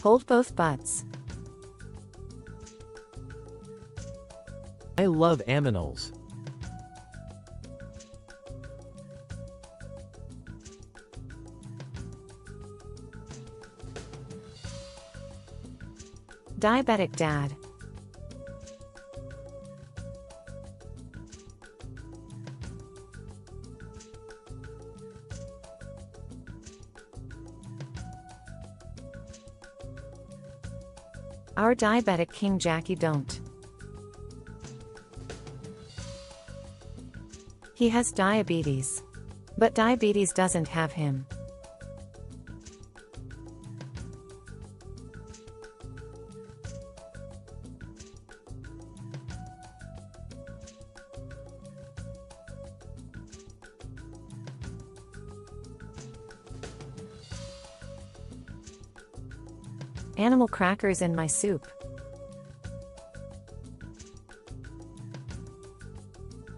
Hold both butts. I love aminals. Diabetic dad. Our diabetic king Jackie don't. He has diabetes. But diabetes doesn't have him. Animal crackers in my soup.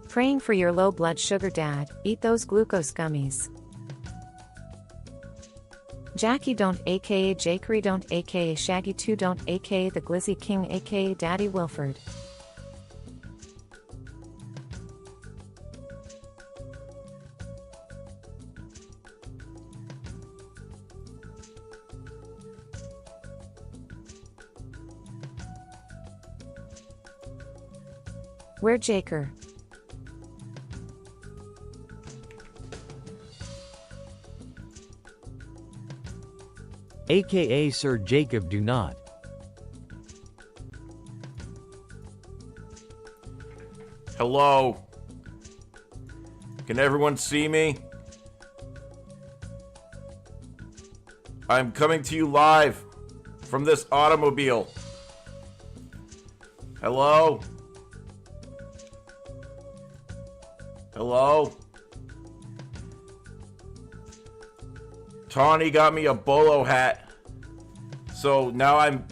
Praying for your low blood sugar dad, eat those glucose gummies. Jackie don't aka Jakery don't aka Shaggy 2 don't aka the Glizzy King aka Daddy Wilford. Where Jaker? AKA Sir Jacob do not. Hello. Can everyone see me? I'm coming to you live from this automobile. Hello? Hello? Tawny got me a bolo hat. So now I'm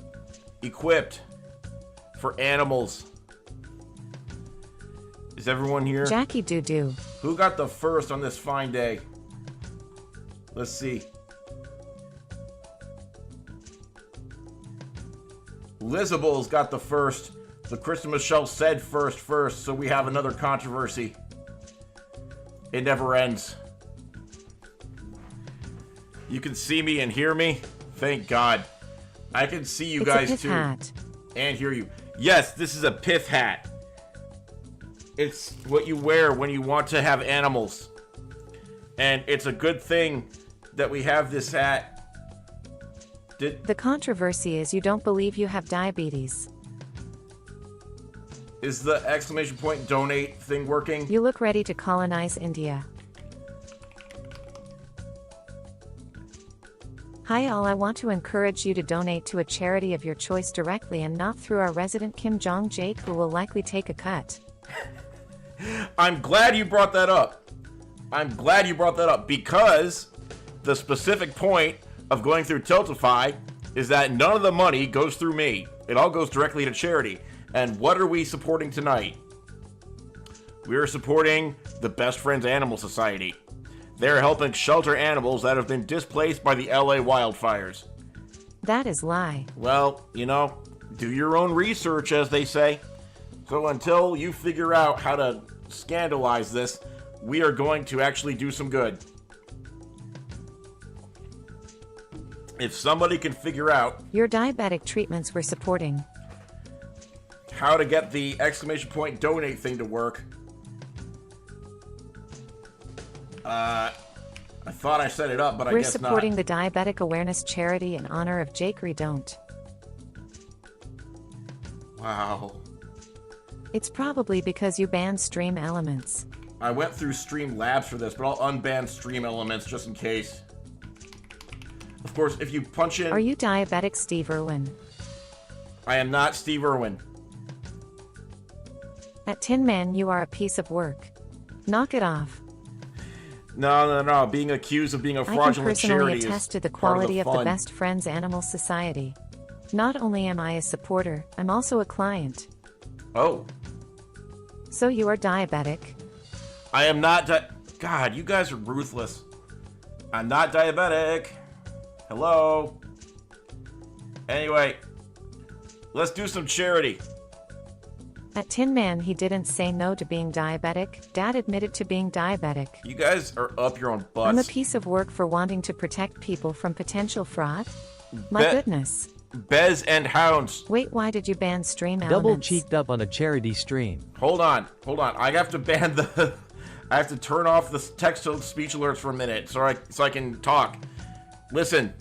equipped for animals. Is everyone here? Jackie doo-doo. Who got the first on this fine day? Let's see. Lizable's got the first. The Krista Michelle said first, so we have another controversy. It never ends. You can see me and hear me? Thank God. I can see you guys pith too. Hat. And hear you. Yes, this is a pith hat. It's what you wear when you want to have animals. And it's a good thing that we have this hat. The controversy is you don't believe you have diabetes. Is the exclamation point donate thing working? You look ready to colonize India. Hi all, I want to encourage you to donate to a charity of your choice directly and not through our resident Kim Jong Jake, who will likely take a cut. I'm glad you brought that up. I'm glad you brought that up because the specific point of going through Tiltify is that none of the money goes through me. It all goes directly to charity. And what are we supporting tonight? We are supporting the Best Friends Animal Society. They're helping shelter animals that have been displaced by the LA wildfires. That is lie. Well, you know, do your own research, as they say. So until you figure out how to scandalize this, we are going to actually do some good. If somebody can figure out your diabetic treatments we're supporting, how to get the exclamation point donate thing to work. I thought I set it up, but I guess not. We're supporting the Diabetic Awareness Charity in honor of Jakery don't. Wow. It's probably because you banned Stream Elements. I went through Stream Labs for this, but I'll unban Stream Elements just in case. Of course, if you punch in... Are you diabetic Steve Irwin? I am not Steve Irwin. At Tin Man, you are a piece of work. Knock it off. No. Being accused of being a fraudulent charity is I can personally attest to the quality of the fun. Best Friends Animal Society. Not only am I a supporter, I'm also a client. Oh. So you are diabetic? I am not God, you guys are ruthless. I'm not diabetic. Hello? Anyway, let's do some charity. At Tin Man, he didn't say no to being diabetic. Dad admitted to being diabetic. You guys are up your own butts. I'm a piece of work for wanting to protect people from potential fraud. My goodness. Bez and Hounds. Wait, why did you ban stream elements? Double cheeked up on a charity stream. Hold on. I have to ban the... I have to turn off the text-to-speech alerts for a minute so I can talk. Listen.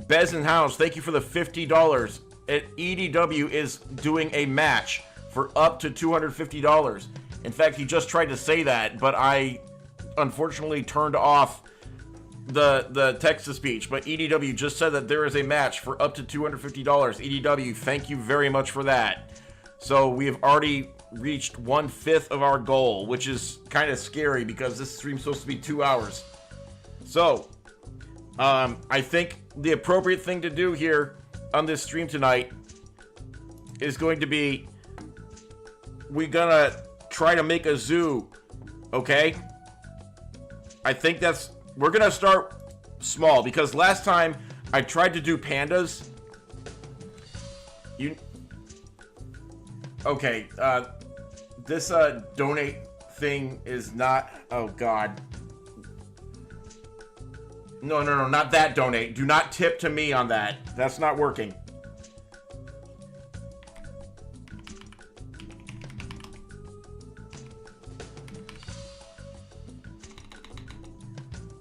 Bez and Hounds, thank you for the $50. EDW is doing a match for up to $250. In fact, he just tried to say that, but I unfortunately turned off the text-to-speech. But EDW just said that there is a match for up to $250. EDW, thank you very much for that. So we have already reached 1/5 of our goal, which is kind of scary because this stream's supposed to be 2 hours. So, I think the appropriate thing to do here on this stream tonight is going to be, we're gonna try to make a zoo, okay? I think we're gonna start small because last time I tried to do pandas. Okay, this donate thing is not, oh god. No, not that donate. Do not tip to me on that. That's not working.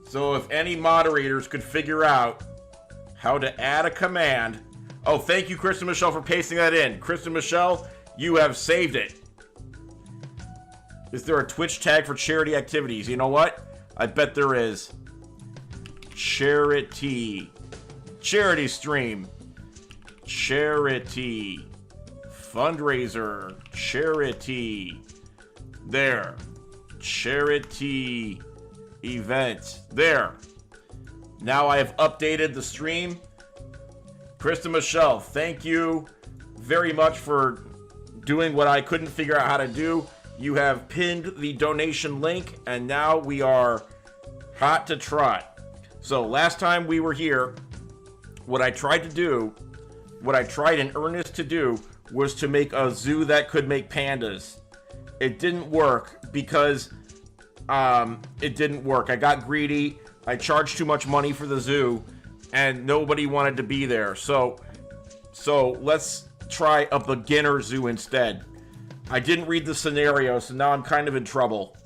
So if any moderators could figure out how to add a command. Oh, thank you, Kristen Michelle, for pasting that in. Kristen Michelle, you have saved it. Is there a Twitch tag for charity activities? You know what? I bet there is. Charity stream, charity fundraiser, charity there, charity event there. Now I have updated the stream. Kristen Michelle, thank you very much for doing what I couldn't figure out how to do. You have pinned the donation link, and now we are hot to trot. So last time we were here, what I tried in earnest to do, was to make a zoo that could make pandas. It didn't work because it didn't work. I got greedy. I charged too much money for the zoo, and nobody wanted to be there. So let's try a beginner zoo instead. I didn't read the scenario, so now I'm kind of in trouble.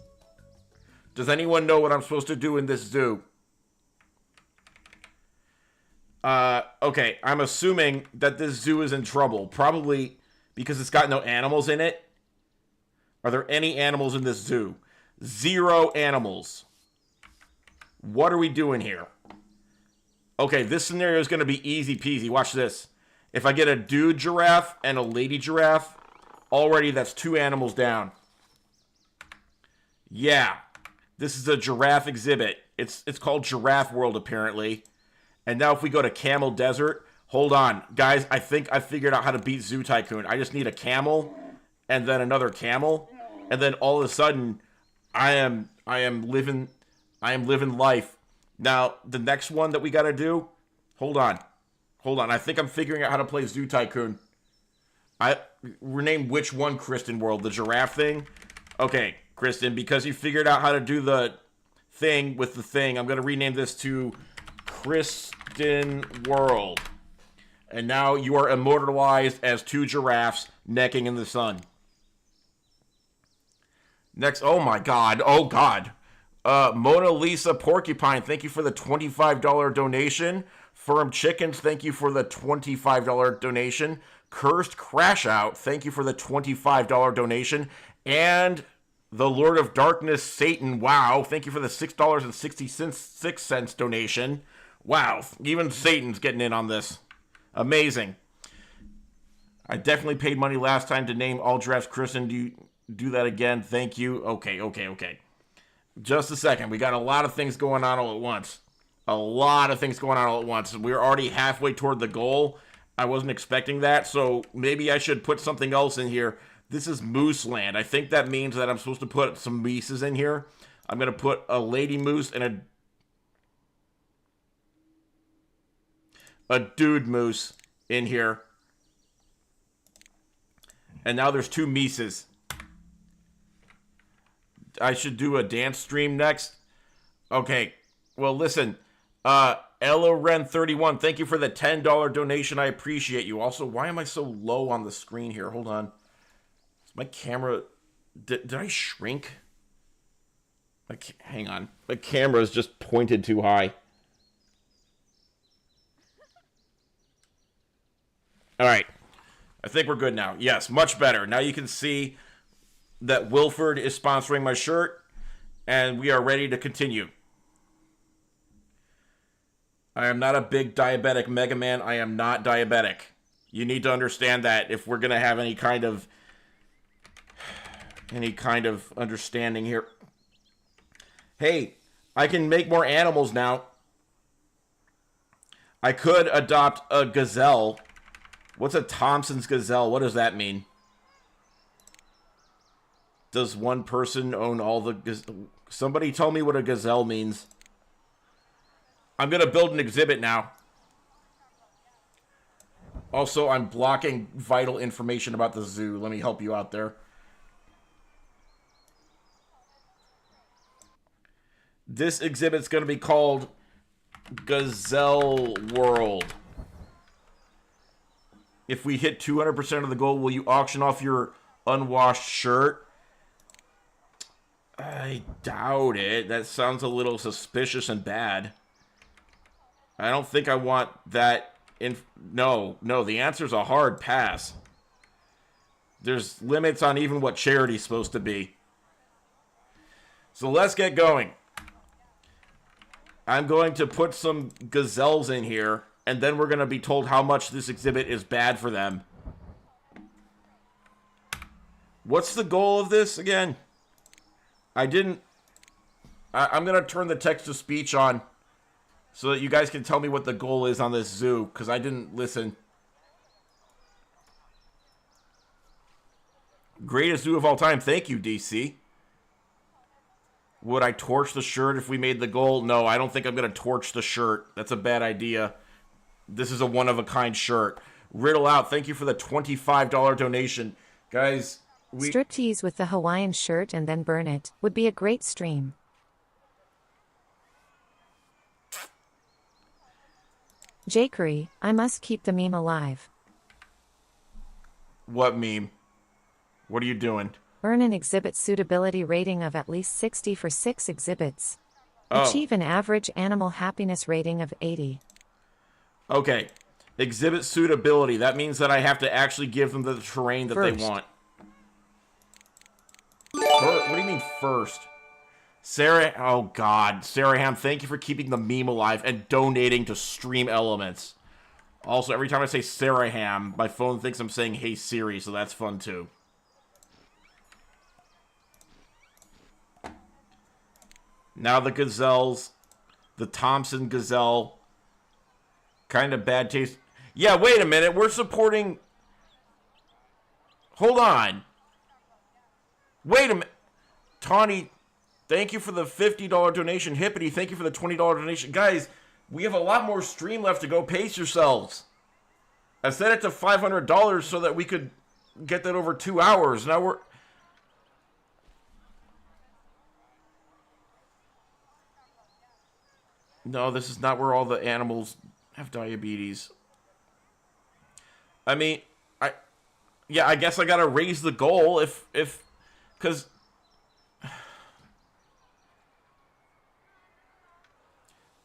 Does anyone know what I'm supposed to do in this zoo? Okay, I'm assuming that this zoo is in trouble. Probably because it's got no animals in it. Are there any animals in this zoo? 0 animals. What are we doing here? Okay, this scenario is going to be easy peasy. Watch this. If I get a dude giraffe and a lady giraffe, already that's 2 animals down. Yeah. This is a giraffe exhibit. It's called Giraffe World, apparently. And now if we go to Camel Desert, hold on. Guys, I think I figured out how to beat Zoo Tycoon. I just need a camel and then another camel. And then all of a sudden, I am living life. Now, the next one that we got to do, hold on. I think I'm figuring out how to play Zoo Tycoon. Rename which one, Kristen World? The giraffe thing? Okay, Kristen, because you figured out how to do the thing with the thing, I'm going to rename this to Kristen World. And now you are immortalized as 2 giraffes necking in the sun. Next, oh my god, Mona Lisa Porcupine, thank you for the $25 donation. Firm Chickens, thank you for the $25 donation. Cursed Crash Out, thank you for the $25 donation. And the Lord of Darkness, Satan, wow, thank you for the $6.66 donation. Wow, even Satan's getting in on this. Amazing. I definitely paid money last time to name all giraffes Kristen. Do you do that again? Thank you. Okay. Just a second. We got a lot of things going on all at once. We're already halfway toward the goal. I wasn't expecting that, so maybe I should put something else in here. This is Moose Land. I think that means that I'm supposed to put some mooses in here. I'm going to put a lady moose and a dude moose in here. And now there's 2 Mises. I should do a dance stream next. Okay. Well, listen. EllaRen31, thank you for the $10 donation. I appreciate you. Also, why am I so low on the screen here? Hold on. Is my camera... Did I shrink? Hang on. My camera is just pointed too high. Alright. I think we're good now. Yes, much better. Now you can see that Wilford is sponsoring my shirt, and we are ready to continue. I am not a big diabetic Mega Man. I am not diabetic. You need to understand that if we're going to have any kind of understanding here. Hey, I can make more animals now. I could adopt a gazelle. What's a Thompson's gazelle? What does that mean? Does one person own all the... Somebody tell me what a gazelle means. I'm going to build an exhibit now. Also, I'm blocking vital information about the zoo. Let me help you out there. This exhibit's going to be called Gazelle World. If we hit 200% of the goal, will you auction off your unwashed shirt? I doubt it. That sounds a little suspicious and bad. I don't think I want that No, the answer's a hard pass. There's limits on even what charity's supposed to be. So let's get going. I'm going to put some gazelles in here, and then we're going to be told how much this exhibit is bad for them. What's the goal of this again? I'm going to turn the text-to-speech on so that you guys can tell me what the goal is on this zoo, because I didn't listen. Greatest zoo of all time. Thank you, DC. Would I torch the shirt if we made the goal? No, I don't think I'm going to torch the shirt. That's a bad idea. This is a one-of-a-kind shirt. Riddle Out, thank you for the $25 donation. Guys, Striptease with the Hawaiian shirt and then burn it would be a great stream. Jakery, I must keep the meme alive. What meme? What are you doing? Earn an exhibit suitability rating of at least 60 for 6 exhibits. Oh. Achieve an average animal happiness rating of 80. Okay. Exhibit suitability. That means that I have to actually give them the terrain that they want. What do you mean first? Sarah, oh God. Sarah Ham, thank you for keeping the meme alive and donating to Stream Elements. Also, every time I say Sarah Ham, my phone thinks I'm saying Hey Siri, so that's fun too. Now the gazelles. The Thompson gazelle. Kind of bad taste. Yeah, wait a minute. We're supporting... Hold on. Wait a minute. Tawny, thank you for the $50 donation. Hippity, thank you for the $20 donation. Guys, we have a lot more stream left to go. Pace yourselves. I set it to $500 so that we could get that over 2 hours. Now we're... No, this is not where all the animals have diabetes. I mean, I guess I gotta raise the goal because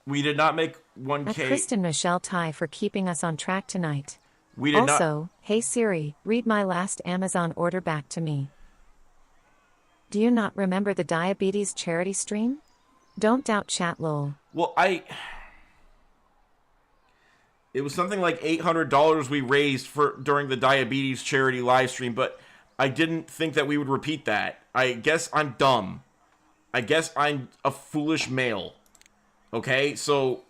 we did not make 1K. At Kristen Michelle Ty for keeping us on track tonight. We did also, hey Siri, read my last Amazon order back to me. Do you not remember the diabetes charity stream? Don't doubt chat lol. Well, it was something like $800 we raised during the diabetes charity live stream, but I didn't think that we would repeat that. I guess I'm dumb. I guess I'm a foolish male. Okay, so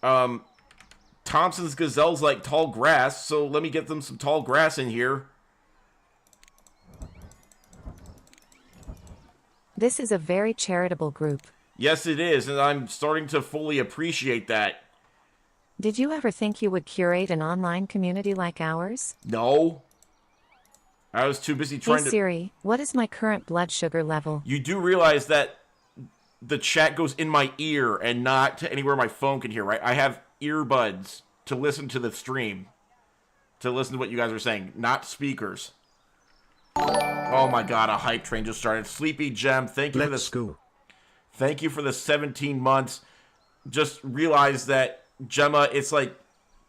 Thompson's gazelles like tall grass, so let me get them some tall grass in here. This is a very charitable group. Yes, it is, and I'm starting to fully appreciate that. Did you ever think you would curate an online community like ours? No. I was too busy trying Hey Siri, what is my current blood sugar level? You do realize that the chat goes in my ear and not to anywhere my phone can hear, right? I have earbuds to listen to the stream, to listen to what you guys are saying, not speakers. Oh my god, a hype train just started. Sleepy Gem, thank you for this. Thank you for the 17 months. Just realize that, Gemma, it's like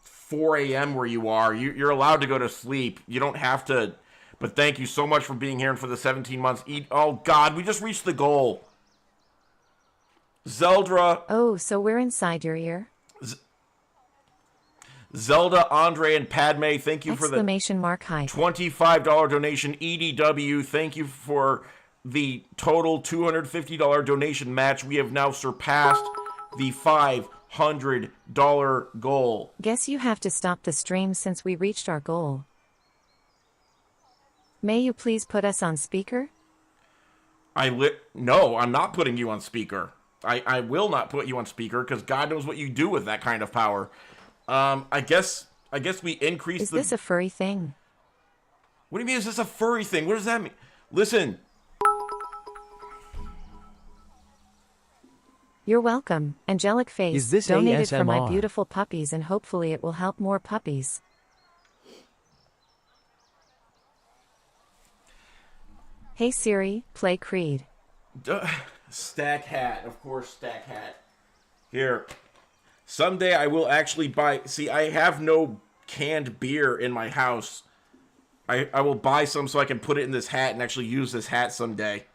4 a.m. where you are. You're allowed to go to sleep. You don't have to. But thank you so much for being here and for the 17 months. Oh god, we just reached the goal. Zeldra. Oh, so we're inside your ear? Zelda, Andre, and Padme, thank you for the hype. $25 donation. EDW, thank you for the total $250 donation match. We have now surpassed the $500 goal. Guess you have to stop the stream since we reached our goal. May you please put us on speaker? No, I'm not putting you on speaker. I will not put you on speaker because God knows what you do with that kind of power. I guess we increase Is this a furry thing? What do you mean, is this a furry thing? What does that mean? Listen. You're welcome, Angelic Face. Is this donated ASMR? for my beautiful puppies and hopefully it will help more puppies. Hey Siri, play Creed. Stack Hat, of course, Stack Hat. Here. Someday I will actually buy... See, I have no canned beer in my house. I will buy some so I can put it in this hat and actually use this hat someday.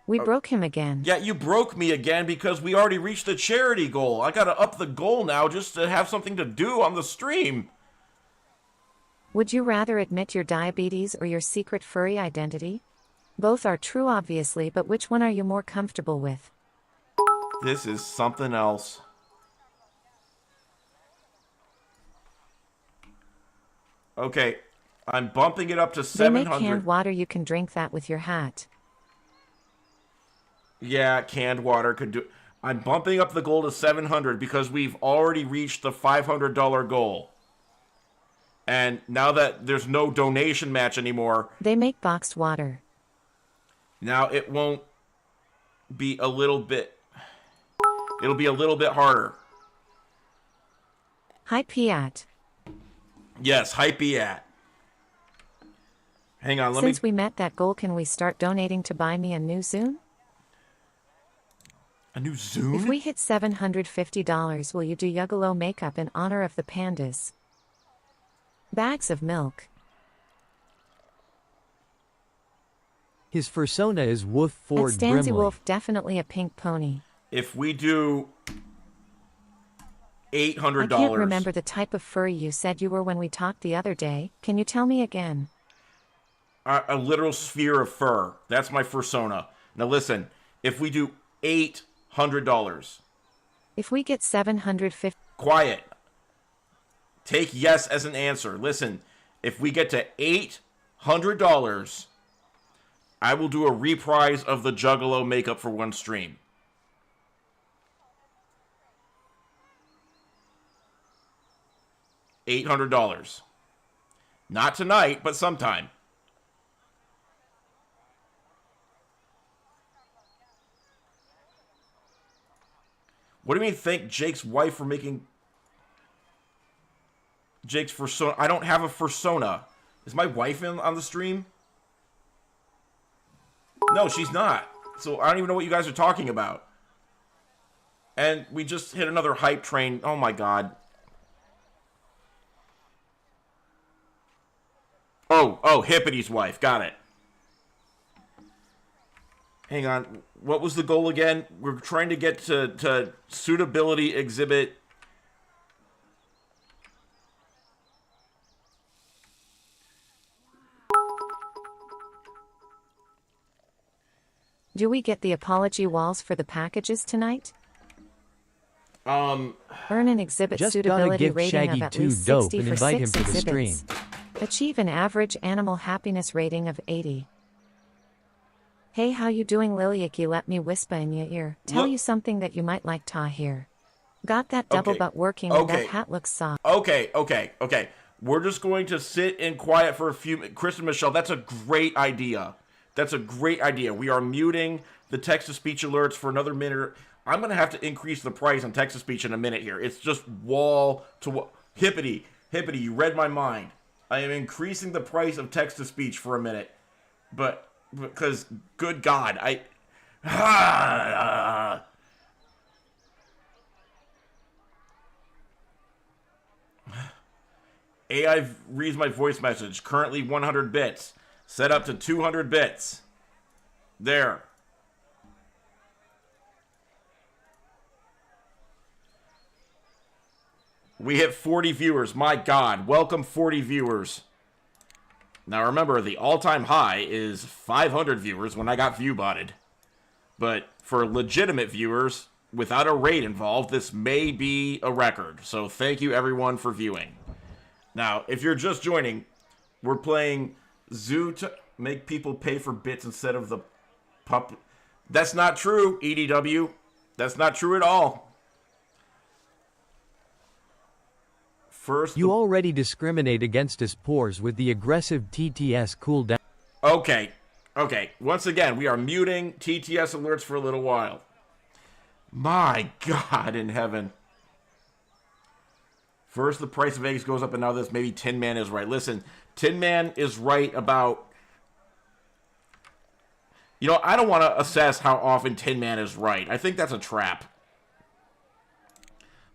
We broke him again. Yeah, you broke me again because we already reached the charity goal. I gotta up the goal now just to have something to do on the stream. Would you rather admit your diabetes or your secret furry identity? Both are true obviously, but which one are you more comfortable with? This is something else. Okay, I'm bumping it up to 700. They make canned water, you can drink that with your hat. Yeah, canned water could do... I'm bumping up the goal to 700 because we've already reached the $500 goal. And now that there's no donation match anymore... They make boxed water. Now it won't be a little bit... It'll be a little bit harder. Hypeat. Yes, Hypeat. Hang on, Since we met that goal, can we start donating to buy me a new Zune? A new Zune? If we hit $750, will you do Yuggalo makeup in honor of the pandas? Bags of milk. His fursona is Woof Ford Stanzy Brimley. Wolf, definitely a pink pony. If we do $800... I can't remember the type of furry you said you were when we talked the other day. Can you tell me again? A literal sphere of fur. That's my fursona. Now listen, if we do $800... If we get 750... Quiet. Take yes as an answer. Listen, if we get to $800, I will do a reprise of the Juggalo makeup for one stream. $800. Not tonight, but sometime. What do you mean thank Jake's wife for making Jake's fursona? I don't have a fursona. Is my wife on the stream? No, she's not. So I don't even know what you guys are talking about. And we just hit another hype train. Oh my god. Oh, Hippity's wife. Got it. Hang on. What was the goal again? We're trying to get to suitability exhibit. Do we get the apology walls for the packages tonight? Earn an exhibit Just suitability gotta give rating Shaggy of at 2 least dope 60 and for invite him 6 to the exhibits. stream. Achieve an average animal happiness rating of 80. Hey, how you doing, Liliaki? Let me whisper in your ear. Tell Look- you something that you might like to hear. Got that double Okay. butt working and that Okay. hat looks soft. Okay. We're just going to sit in quiet for a few minutes. Chris and Michelle, that's a great idea. That's a great idea. We are muting the text-to-speech alerts for another minute. I'm going to have to increase the price on text-to-speech in a minute here. It's just wall to wall. Hippity, you read my mind. I am increasing the price of text-to-speech for a minute. But, because, good God, AI reads my voice message. Currently 100 bits. Set up to 200 bits. There. We hit 40 viewers. My God. Welcome 40 viewers. Now remember, the all-time high is 500 viewers when I got view-botted. But for legitimate viewers, without a raid involved, this may be a record. So thank you everyone for viewing. Now, if you're just joining, we're playing Zoo to make people pay for bits instead of the pup. That's not true, EDW. That's not true at all. First, You already discriminate against us pores with the aggressive TTS cooldown. Okay. Once again, we are muting TTS alerts for a little while. My God in heaven. First, the price of eggs goes up, and now this. Maybe Tin Man is right. Listen, Tin Man is right about... You know, I don't want to assess how often Tin Man is right. I think that's a trap.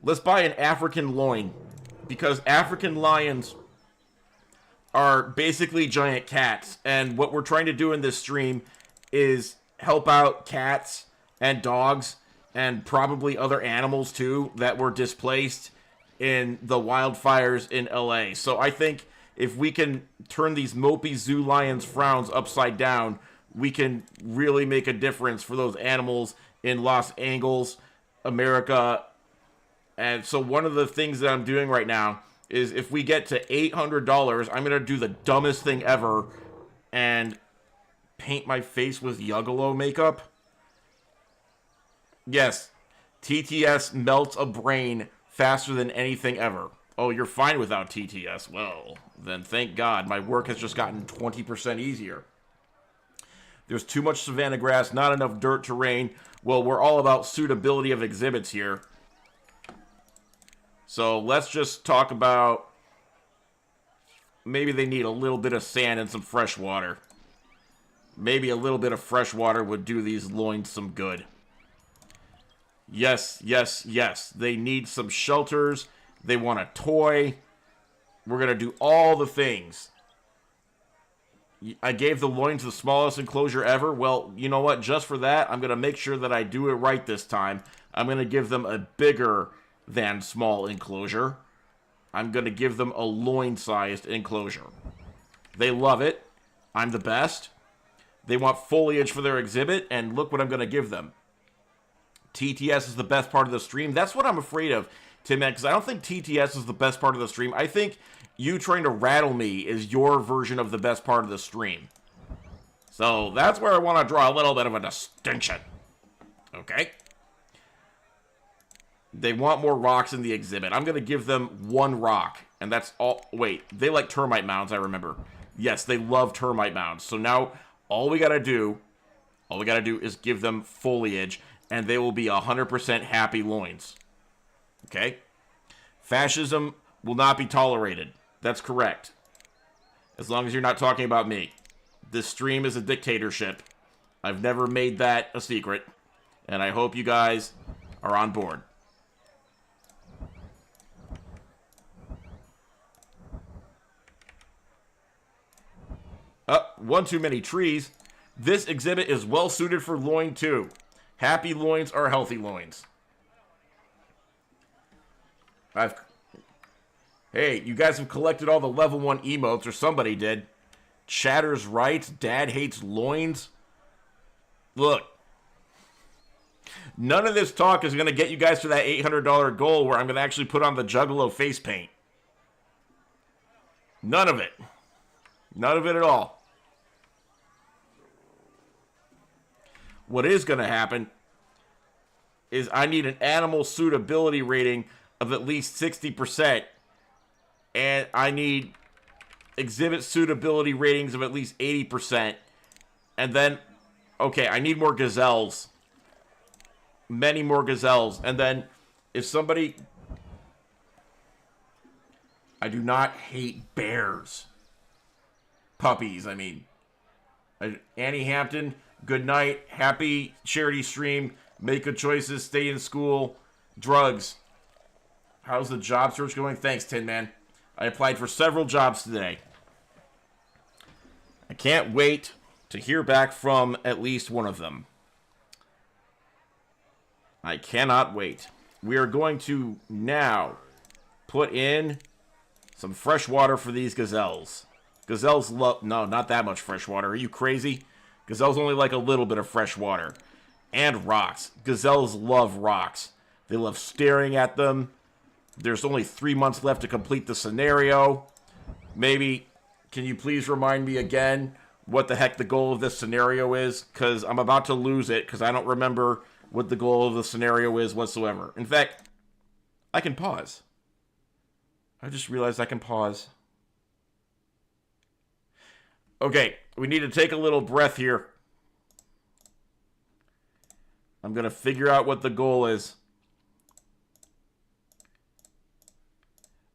Let's buy an African loin. Because African lions are basically giant cats. And what we're trying to do in this stream is help out cats and dogs and probably other animals, too, that were displaced in the wildfires in LA. So I think if we can turn these mopey zoo lions' frowns upside down, we can really make a difference for those animals in Los Angeles, America. And so one of the things that I'm doing right now is if we get to $800, I'm going to do the dumbest thing ever and paint my face with Yuggalo makeup. Yes, TTS melts a brain faster than anything ever. Oh, you're fine without TTS. Well, then thank God. My work has just gotten 20% easier. There's too much savanna grass, not enough dirt terrain. Well, we're all about suitability of exhibits here. So let's just talk about maybe they need a little bit of sand and some fresh water. Maybe a little bit of fresh water would do these loins some good. Yes. They need some shelters. They want a toy. We're going to do all the things. I gave the loins the smallest enclosure ever. Well, you know what? Just for that, I'm going to make sure that I do it right this time. I'm going to give them a bigger than small enclosure. I'm going to give them a loin-sized enclosure. They love it. I'm the best. They want foliage for their exhibit, and look what I'm going to give them. TTS is the best part of the stream. That's what I'm afraid of, Tim, because I don't think TTS is the best part of the stream. I think you trying to rattle me is your version of the best part of the stream. So that's where I want to draw a little bit of a distinction. Okay? They want more rocks in the exhibit. I'm going to give them one rock, and that's all. Wait, they like termite mounds, I remember. Yes, they love termite mounds. So now all we got to do is give them foliage, and they will be 100% happy loins. Okay? Fascism will not be tolerated. That's correct. As long as you're not talking about me. This stream is a dictatorship. I've never made that a secret, and I hope you guys are on board. One too many trees. This exhibit is well suited for loin too. Happy loins are healthy loins. Hey, you guys have collected all the level 1 emotes, or somebody did. Chatter's right. Dad hates loins. Look. None of this talk is going to get you guys to that $800 goal where I'm going to actually put on the Juggalo face paint. None of it. None of it at all. What is going to happen is I need an animal suitability rating of at least 60%. And I need exhibit suitability ratings of at least 80%. And then, okay, I need more gazelles. Many more gazelles. And then, if somebody... I do not hate bears. Puppies, I mean. Annie Hampton, good night. Happy charity stream. Make good choices. Stay in school. Drugs. How's the job search going? Thanks, Tin Man. I applied for several jobs today. I can't wait to hear back from at least one of them. I cannot wait. We are going to now put in some fresh water for these gazelles. Gazelles love... No, not that much fresh water. Are you crazy? Gazelles only like a little bit of fresh water. And rocks. Gazelles love rocks. They love staring at them. There's only 3 months left to complete the scenario. Maybe, can you please remind me again what the heck the goal of this scenario is? Because I'm about to lose it because I don't remember what the goal of the scenario is whatsoever. In fact, I can pause. I just realized I can pause. Okay, we need to take a little breath here. I'm going to figure out what the goal is.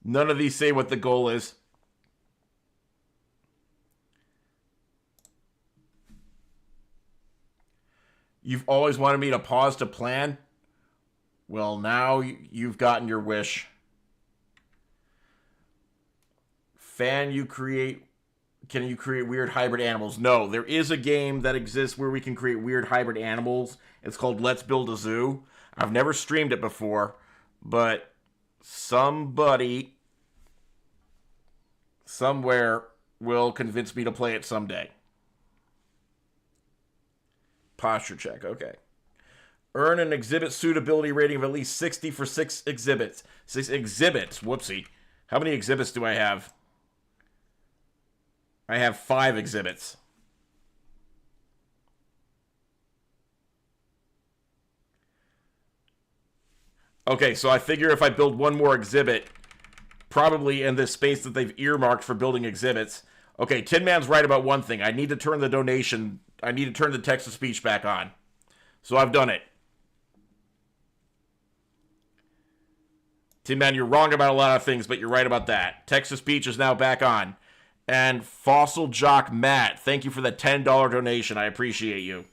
None of these say what the goal is. You've always wanted me to pause to plan? Well, now you've gotten your wish. Can you create weird hybrid animals? No, there is a game that exists where we can create weird hybrid animals. It's called Let's Build a Zoo. I've never streamed it before, but somebody somewhere will convince me to play it someday. Posture check, okay. Earn an exhibit suitability rating of at least 60 for 6 exhibits. 6 exhibits, whoopsie. How many exhibits do I have? I have 5 exhibits. Okay, so I figure if I build one more exhibit, probably in this space that they've earmarked for building exhibits. Okay, Tin Man's right about one thing. I need to turn the donation... I need to turn the text-to-speech back on. So I've done it. Tin Man, you're wrong about a lot of things, but you're right about that. Text-to-speech is now back on. And Fossil Jock Matt, thank you for the $10 donation. I appreciate you.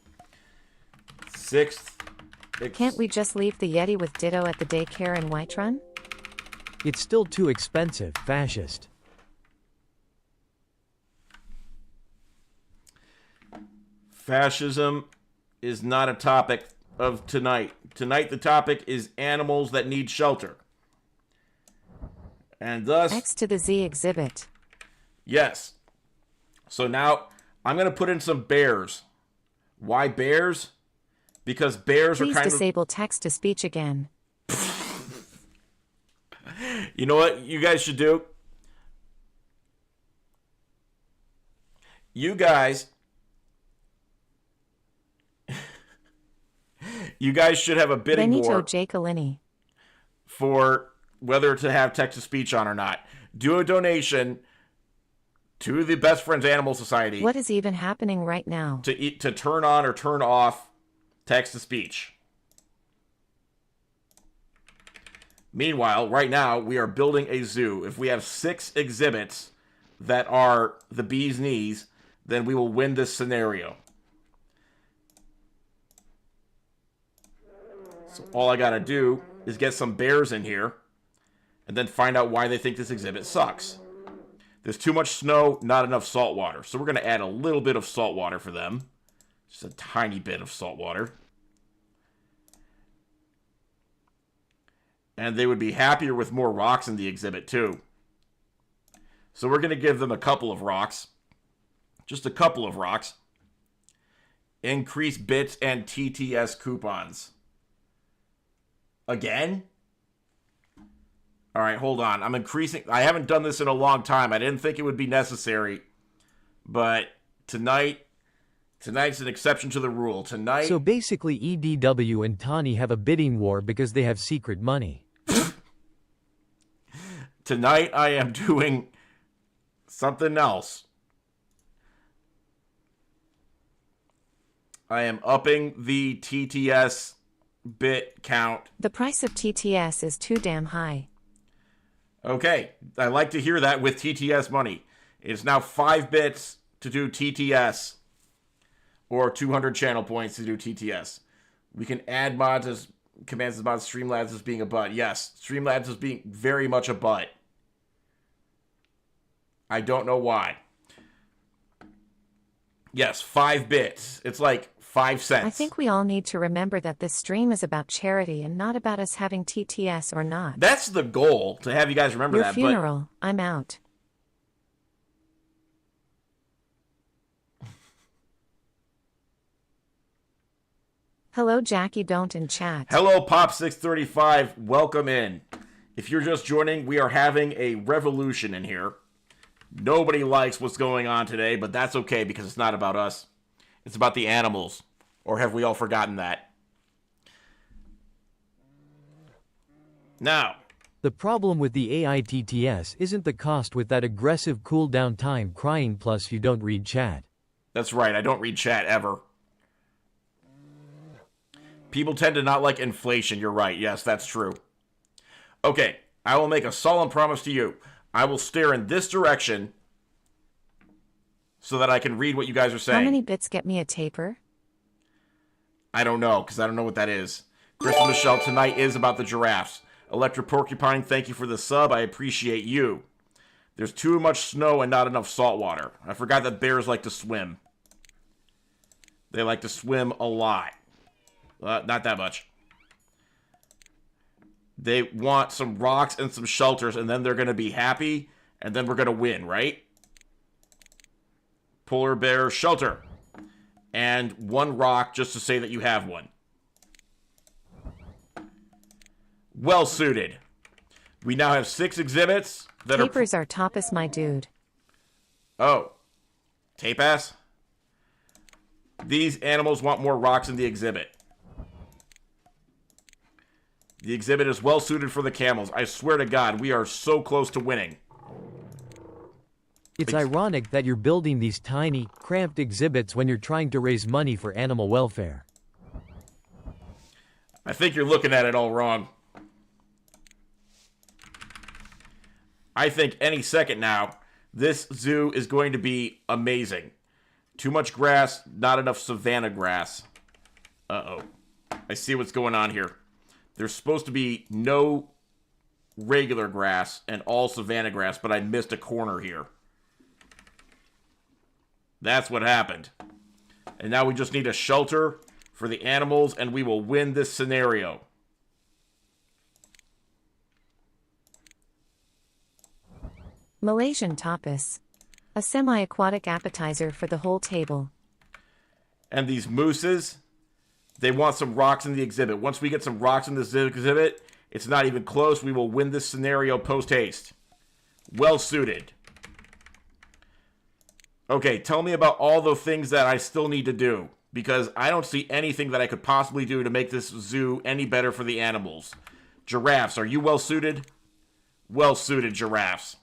6th... Can't we just leave the Yeti with Ditto at the daycare in Whiterun? It's still too expensive, fascist. Fascism is not a topic of tonight. Tonight the topic is animals that need shelter. And thus... X to the Z exhibit. Yes. So now I'm going to put in some bears. Why bears? Because bears Please are kind of... Please disable text-to-speech again. You know what you guys should do? You guys should have a bidding war Jakery. For whether to have text-to-speech on or not. Do a donation to the Best Friends Animal Society. What is even happening right now? To turn on or turn off text-to-speech. Meanwhile, right now, we are building a zoo. If we have 6 exhibits that are the bee's knees, then we will win this scenario. So all I gotta do is get some bears in here and then find out why they think this exhibit sucks. There's too much snow, not enough salt water. So we're gonna add a little bit of salt water for them. Just a tiny bit of salt water. And they would be happier with more rocks in the exhibit too. So we're gonna give them a couple of rocks. Just a couple of rocks. Increase bits and TTS coupons. Again? Alright, hold on. I'm increasing... I haven't done this in a long time. I didn't think it would be necessary. But tonight, Tonight's an exception to the rule. Tonight... So basically EDW and Tani have a bidding war because they have secret money. Tonight I am doing something else. I am upping the TTS bit count. The price of TTS is too damn high. Okay, I like to hear that with TTS money. It's now 5 bits to do TTS, or 200 channel points to do TTS. We can add mods as commands as mods. Streamlabs as being a butt. Yes, Streamlabs is being very much a butt. I don't know why. Yes, 5 bits. It's like 5 cents. I think we all need to remember that this stream is about charity and not about us having TTS or not. That's the goal, to have you guys remember Your that. funeral, I'm out. Hello, jackydon't in chat. Hello, Pop635. Welcome in. If you're just joining, we are having a revolution in here. Nobody likes what's going on today, but that's okay because it's not about us. It's about the animals. Or have we all forgotten that? Now, The problem with the AI TTS isn't the cost with that aggressive cooldown time crying plus you don't read chat. that's right. I don't read chat ever. People tend to not like inflation. You're right. Yes, that's true. Okay, I will make a solemn promise to you. I will stare in this direction so that I can read what you guys are saying. How many bits get me a taper? I don't know, because I don't know what that is. Chris and Michelle, tonight is about the giraffes. Electra Porcupine, thank you for the sub. I appreciate you. There's too much snow and not enough salt water. I forgot that bears like to swim. They like to swim a lot. Not that much. They want some rocks and some shelters, and then they're going to be happy, and then we're going to win, right? Polar bear shelter. And 1 rock just to say that you have one. Well suited. We now have 6 exhibits that Tapers are topless, my dude. Oh. Tape ass? These animals want more rocks in the exhibit. The exhibit is well suited for the camels. I swear to God, we are so close to winning. It's ironic that you're building these tiny, cramped exhibits when you're trying to raise money for animal welfare. I think you're looking at it all wrong. I think any second now, this zoo is going to be amazing. Too much grass, not enough savanna grass. Uh-oh. I see what's going on here. There's supposed to be no regular grass and all savanna grass, but I missed a corner here. That's what happened. And now we just need a shelter for the animals, and we will win this scenario. Malaysian tapas. A semi-aquatic appetizer for the whole table. And these mooses, they want some rocks in the exhibit. Once we get some rocks in this exhibit, it's not even close. We will win this scenario post-haste. Well suited. Okay, tell me about all the things that I still need to do, because I don't see anything that I could possibly do to make this zoo any better for the animals. Giraffes, are you well suited? Well suited, giraffes.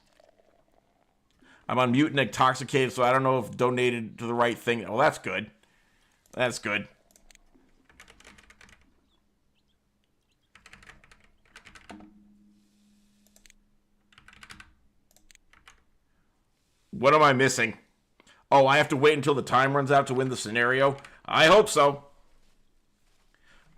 I'm on mute and intoxicated, so I don't know if donated to the right thing. Well, that's good. That's good. What am I missing? Oh, I have to wait until the time runs out to win the scenario? I hope so.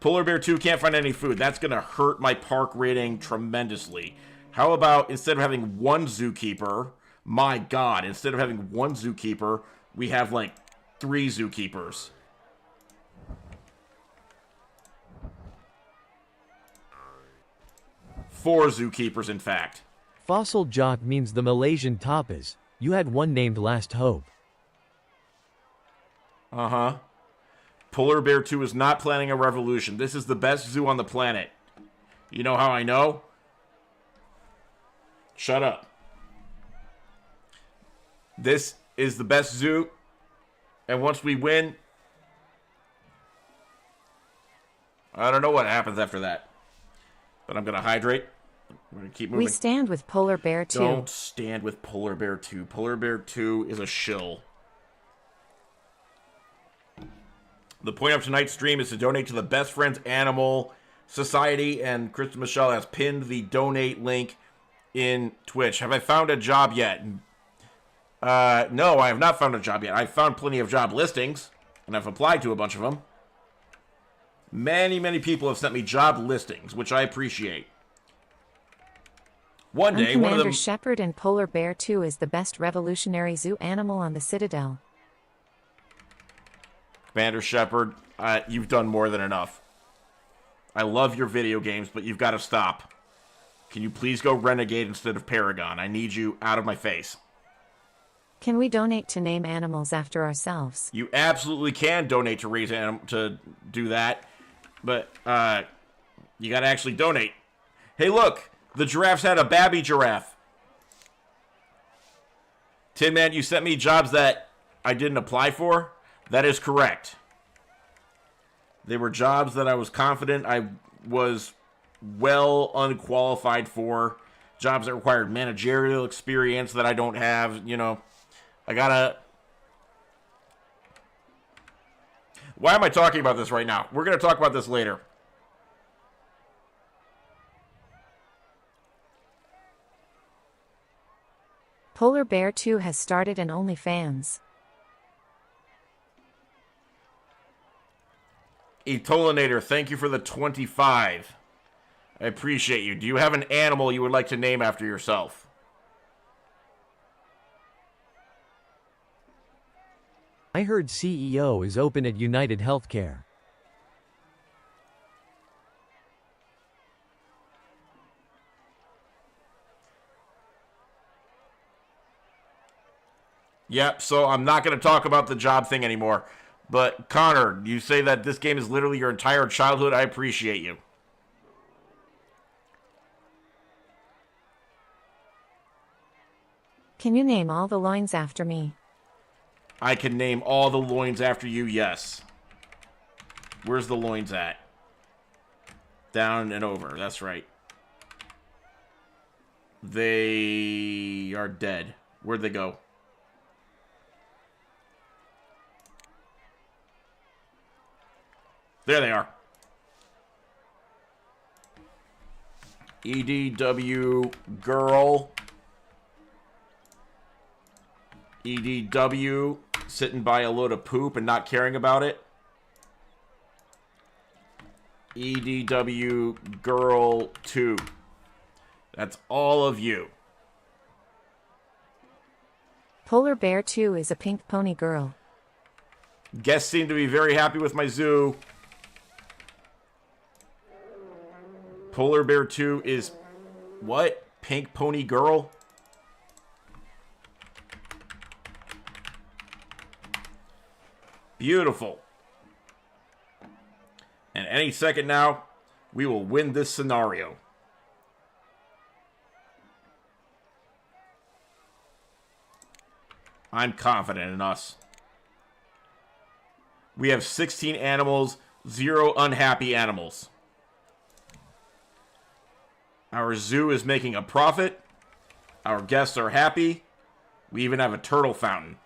Polar Bear 2 can't find any food. That's going to hurt my park rating tremendously. How about, instead of having 1 zookeeper, my God, instead of having 1 zookeeper, we have like 3 zookeepers. Four zookeepers, in fact. Fossil Jock means the Malaysian tapas. You had one named Last Hope. Uh-huh. Polar Bear 2 is not planning a revolution. This is the best zoo on the planet. You know how I know? Shut up. This is the best zoo. And once we win, I don't know what happens after that. But I'm going to hydrate. We're going to keep moving. We stand with Polar Bear 2. Don't stand with Polar Bear 2. Polar Bear 2 is a shill. The point of tonight's stream is to donate to the Best Friends Animal Society, and Kristen Michelle has pinned the donate link in Twitch. Have I found a job yet? No, I have not found a job yet. I've found plenty of job listings, and I've applied to a bunch of them. Many, many people have sent me job listings, which I appreciate. One day, one of them... Commander Shepard, and Polar Bear 2 is the best revolutionary zoo animal on the Citadel. Commander Shepard, you've done more than enough. I love your video games, but you've got to stop. Can you please go Renegade instead of Paragon? I need you out of my face. Can we donate to name animals after ourselves? You absolutely can donate to raise to do that, but you got to actually donate. Hey, look, the giraffes had a babby giraffe. Tin Man, you sent me jobs that I didn't apply for. That is correct. They were jobs that I was confident I was well unqualified for. Jobs that required managerial experience that I don't have. You know, I gotta... Why am I talking about this right now? We're going to talk about this later. Polar Bear 2 has started an OnlyFans. Etolinator, thank you for the 25. I appreciate you. Do you have an animal you would like to name after yourself? I heard CEO is open at United Healthcare. Yep, so I'm not going to talk about the job thing anymore. But, Connor, you say that this game is literally your entire childhood. I appreciate you. Can you name all the loins after me? I can name all the loins after you, yes. Where's the loins at? Down and over, that's right. They are dead. Where'd they go? There they are. EDW girl. EDW sitting by a load of poop and not caring about it. EDW girl 2. That's all of you. Polar Bear 2 is a pink pony girl. Guests seem to be very happy with my zoo. Polar Bear 2 is... what? Pink pony girl? Beautiful. And any second now, we will win this scenario. I'm confident in us. We have 16 animals, 0 unhappy animals. Our zoo is making a profit. Our guests are happy. We even have a turtle fountain.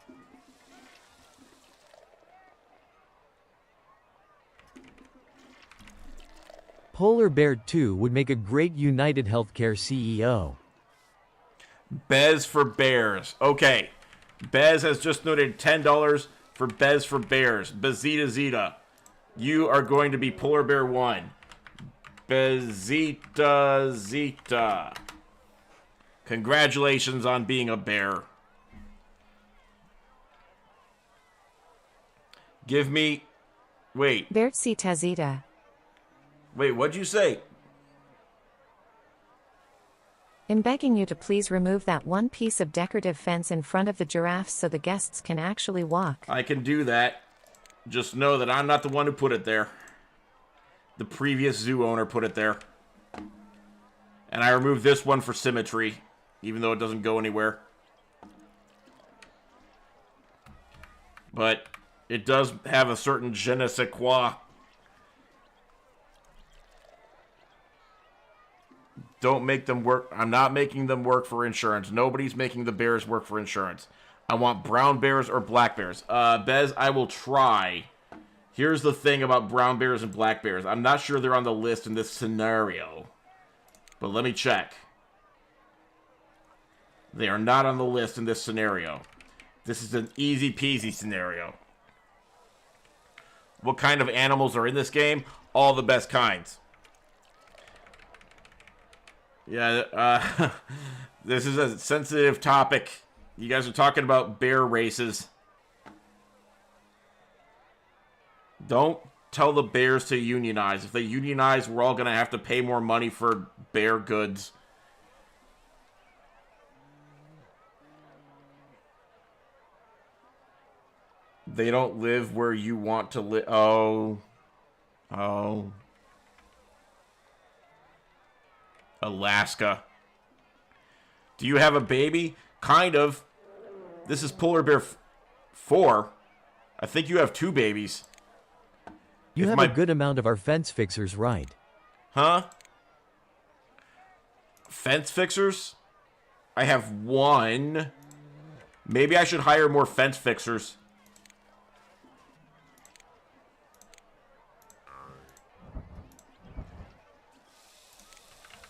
Polar Bear 2 would make a great United Healthcare CEO. Bez for Bears. Okay. Bez has just donated $10 for Bez for Bears. Bezita Zeta. You are going to be Polar Bear 1. Bezita Zeta. Congratulations on being a bear. Give me... wait. Bertzita Zeta. Wait, what'd you say? I'm begging you to please remove that one piece of decorative fence in front of the giraffes so the guests can actually walk. I can do that. Just know that I'm not the one who put it there. The previous zoo owner put it there. And I removed this one for symmetry, even though it doesn't go anywhere. But it does have a certain je ne sais quoi. Don't make them work. I'm not making them work for insurance. Nobody's making the bears work for insurance. I want brown bears or black bears. Bez, I will try. Here's the thing about brown bears and black bears. I'm not sure they're on the list in this scenario. But let me check. They are not on the list in this scenario. This is an easy peasy scenario. What kind of animals are in this game? All the best kinds. Yeah, this is a sensitive topic. You guys are talking about bear races. Don't tell the bears to unionize. If they unionize, we're all going to have to pay more money for bear goods. They don't live where you want to live. Oh. Alaska. Do you have a baby? Kind of. This is Polar Bear 4. I think you have 2 babies. You have a good amount of our fence fixers right. Huh? Fence fixers? I have 1. Maybe I should hire more fence fixers.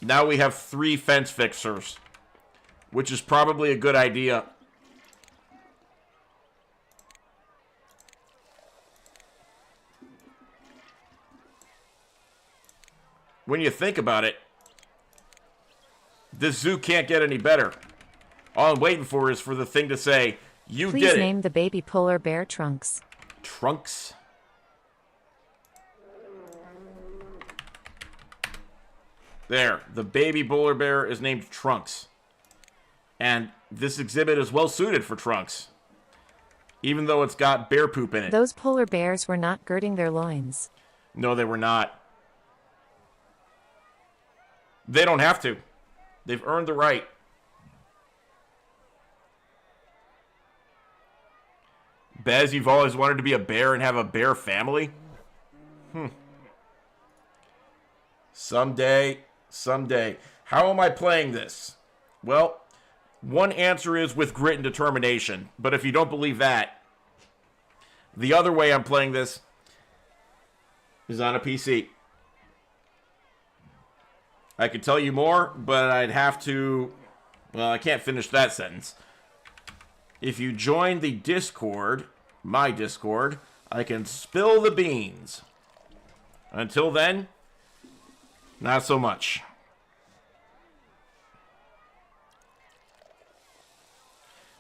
Now we have 3 fence fixers, which is probably a good idea. When you think about it, this zoo can't get any better. All I'm waiting for is for the thing to say, you did it. Please name the baby polar bear Trunks. Trunks? There, the baby polar bear is named Trunks. And this exhibit is well suited for Trunks. Even though it's got bear poop in it. Those polar bears were not girding their loins. No, they were not. They don't have to. They've earned the right. Bez, you've always wanted to be a bear and have a bear family? Someday. How am I playing this? Well, one answer is with grit and determination. But if you don't believe that, the other way I'm playing this is on a PC. I could tell you more, but I'd have to... Well, I can't finish that sentence. If you join the Discord, my Discord, I can spill the beans. Until then, not so much.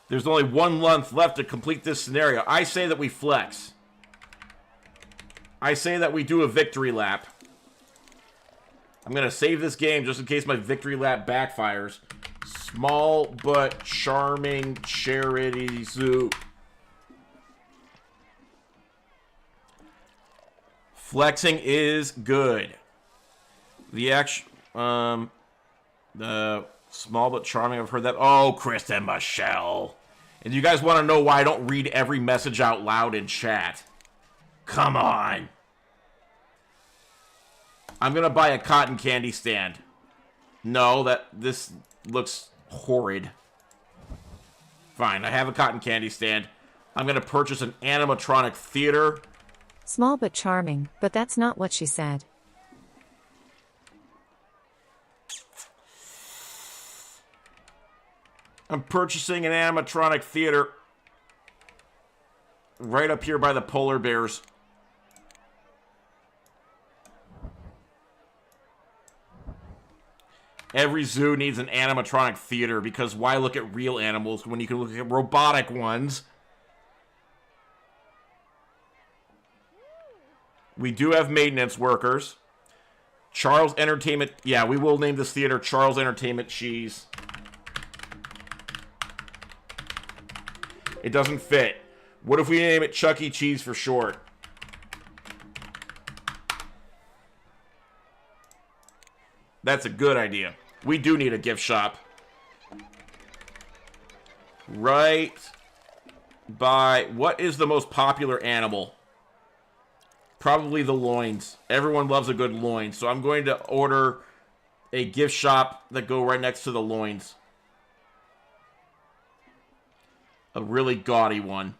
There's only 1 month left to complete this scenario. I say that we flex. I say that we do a victory lap. I'm going to save this game just in case my victory lap backfires. Small but charming charity zoo. Flexing is good. The small but charming, I've heard that. Oh, Chris and Michelle. And you guys want to know why I don't read every message out loud in chat? Come on. I'm going to buy a cotton candy stand. No, this looks horrid. Fine, I have a cotton candy stand. I'm going to purchase an animatronic theater. Small but charming, but that's not what she said. I'm purchasing an animatronic theater right up here by the polar bears. Every zoo needs an animatronic theater because why look at real animals when you can look at robotic ones? We do have maintenance workers. Charles Entertainment. Yeah, we will name this theater Charles Entertainment Cheese. It doesn't fit. What if we name it Chuck E. Cheese for short? That's a good idea. We do need a gift shop. Right by... What is the most popular animal? Probably the loins. Everyone loves a good loin. So I'm going to order a gift shop that go right next to the loins. A really gaudy one.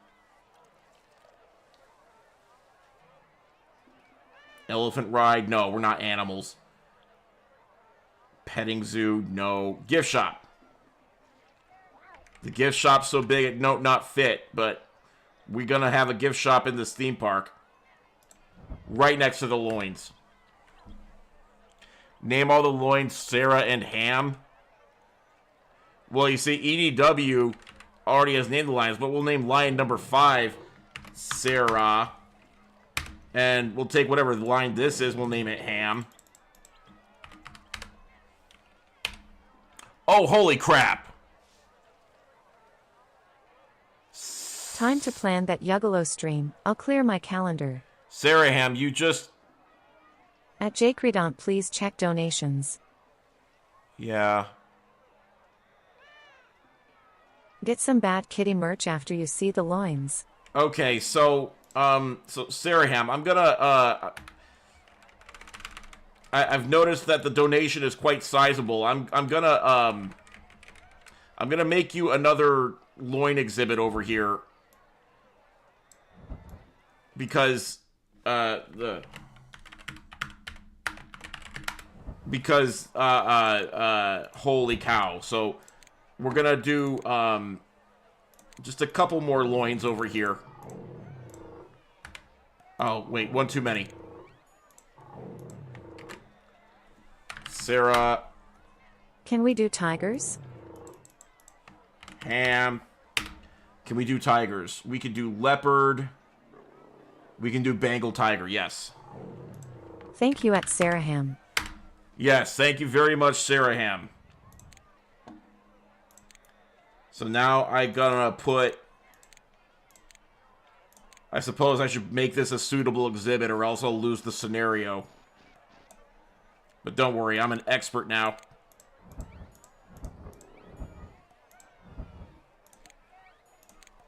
Elephant ride? No, we're not animals. Petting zoo? No. Gift shop. The gift shop's so big it not fit, but we're gonna have a gift shop in this theme park. Right next to the loins. Name all the loins Sarah and Ham. Well, you see, EDW already has named the lions, but we'll name lion number 5 Sarah. And we'll take whatever line this is, we'll name it Ham. Oh, holy crap! Time to plan that Yuggalo stream. I'll clear my calendar. Sarah Ham, you just... At jakeydon't, please check donations. Yeah. Get some Bad Kitty merch after you see the loins. Okay, so Sarah Ham, I'm gonna, I've noticed that the donation is quite sizable. I'm gonna make you another loin exhibit over here. Because, holy cow. So, we're gonna do, just a couple more loins over here. Oh, wait, one too many. Sarah. Can we do tigers? Ham. Can we do tigers? We can do leopard. We can do Bengal tiger, yes. Thank you at Sarah Ham. Yes, thank you very much, Sarah Ham. So now I'm gonna put... I suppose I should make this a suitable exhibit or else I'll lose the scenario. But don't worry, I'm an expert now.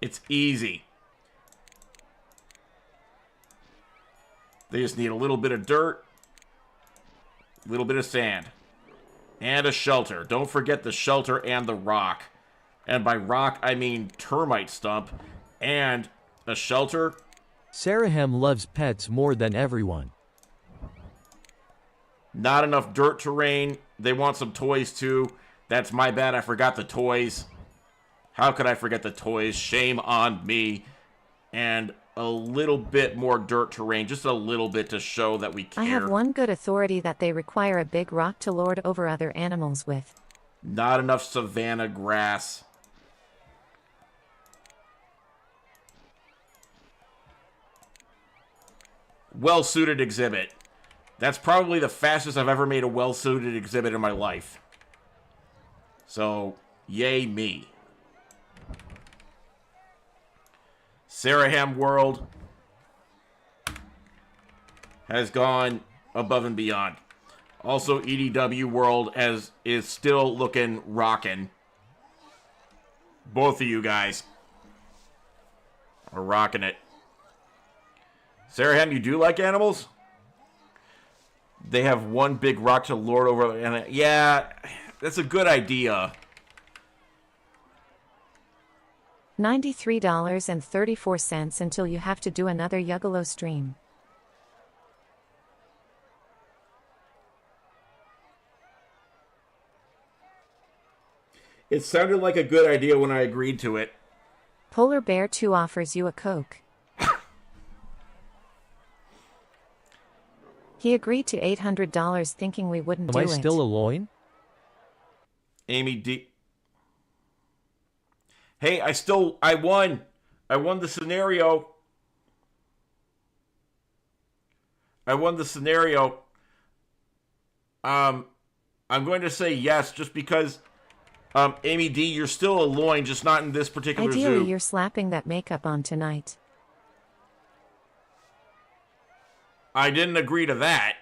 It's easy. They just need a little bit of dirt, a little bit of sand, and a shelter. Don't forget the shelter and the rock. And by rock, I mean termite stump and a shelter. Saraham loves pets more than everyone. Not enough dirt terrain. They want some toys too. That's my bad. I forgot the toys. How could I forget the toys? Shame on me. And a little bit more dirt terrain, just a little bit to show that we care. I have one good authority that they require a big rock to lord over other animals with. Not enough savanna grass. Well-suited exhibit. That's probably the fastest I've ever made a well-suited exhibit in my life. So, yay me. Saraham World has gone above and beyond. Also, EDW World is still looking rockin'. Both of you guys are rocking it. Saraham, you do like animals? They have one big rock to lord over, and yeah, that's a good idea. $93.34 until you have to do another Yuggalo stream. It sounded like a good idea when I agreed to it. Polar Bear 2 offers you a Coke. He agreed to $800 thinking we wouldn't do it. Am I still a loin? Amy D. Hey, I won. I won the scenario. I'm going to say yes, just because, Amy D, you're still a loin, just not in this particular zoo. Ideally, you're slapping that makeup on tonight. I didn't agree to that,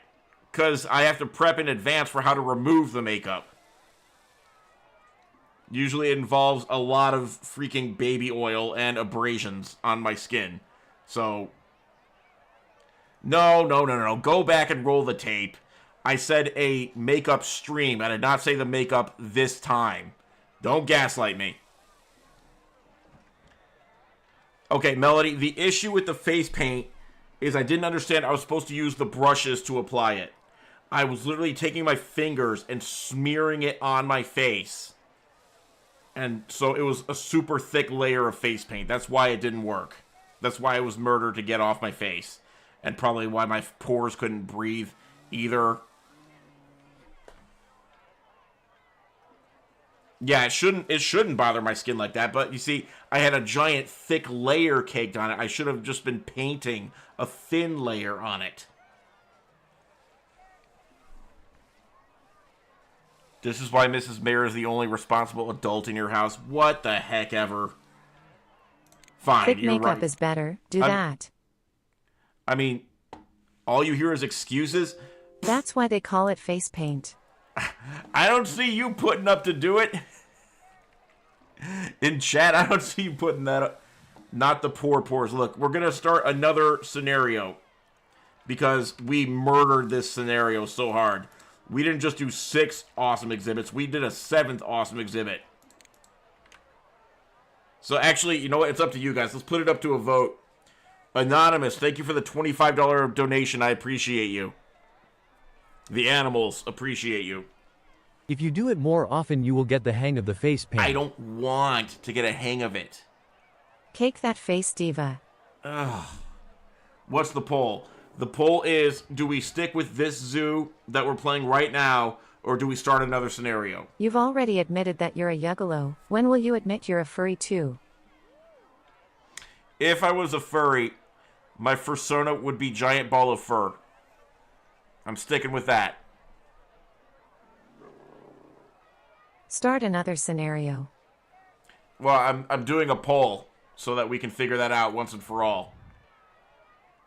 because I have to prep in advance for how to remove the makeup. Usually it involves a lot of freaking baby oil and abrasions on my skin. So, no. Go back and roll the tape. I said a makeup stream. I did not say the makeup this time. Don't gaslight me. Okay, Melody, the issue with the face paint is I didn't understand I was supposed to use the brushes to apply it. I was literally taking my fingers and smearing it on my face. And so it was a super thick layer of face paint. That's why it didn't work. That's why it was murder to get off my face. And probably why my pores couldn't breathe either. Yeah, it shouldn't bother my skin like that, but you see, I had a giant thick layer caked on it. I should have just been painting a thin layer on it. This is why Mrs. Mayor is the only responsible adult in your house. What the heck ever. Fine, Thick you're makeup right. is better. Do that. I mean, all you hear is excuses. That's why they call it face paint. I don't see you putting up to do it. In chat, I don't see you putting that up. Not the pores. Look, we're going to start another scenario. Because we murdered this scenario so hard. We didn't just do 6 awesome exhibits. We did a 7th awesome exhibit. So actually, you know what? It's up to you guys. Let's put it up to a vote. Anonymous, thank you for the $25 donation. I appreciate you. The animals appreciate you. If you do it more often, you will get the hang of the face paint. I don't want to get a hang of it. Cake that face, diva. Ugh. What's the poll? The poll is, do we stick with this zoo that we're playing right now, or do we start another scenario? You've already admitted that you're a yuggalo. When will you admit you're a furry too? If I was a furry, my persona would be giant ball of fur. I'm sticking with that. Start another scenario. Well, I'm doing a poll so that we can figure that out once and for all.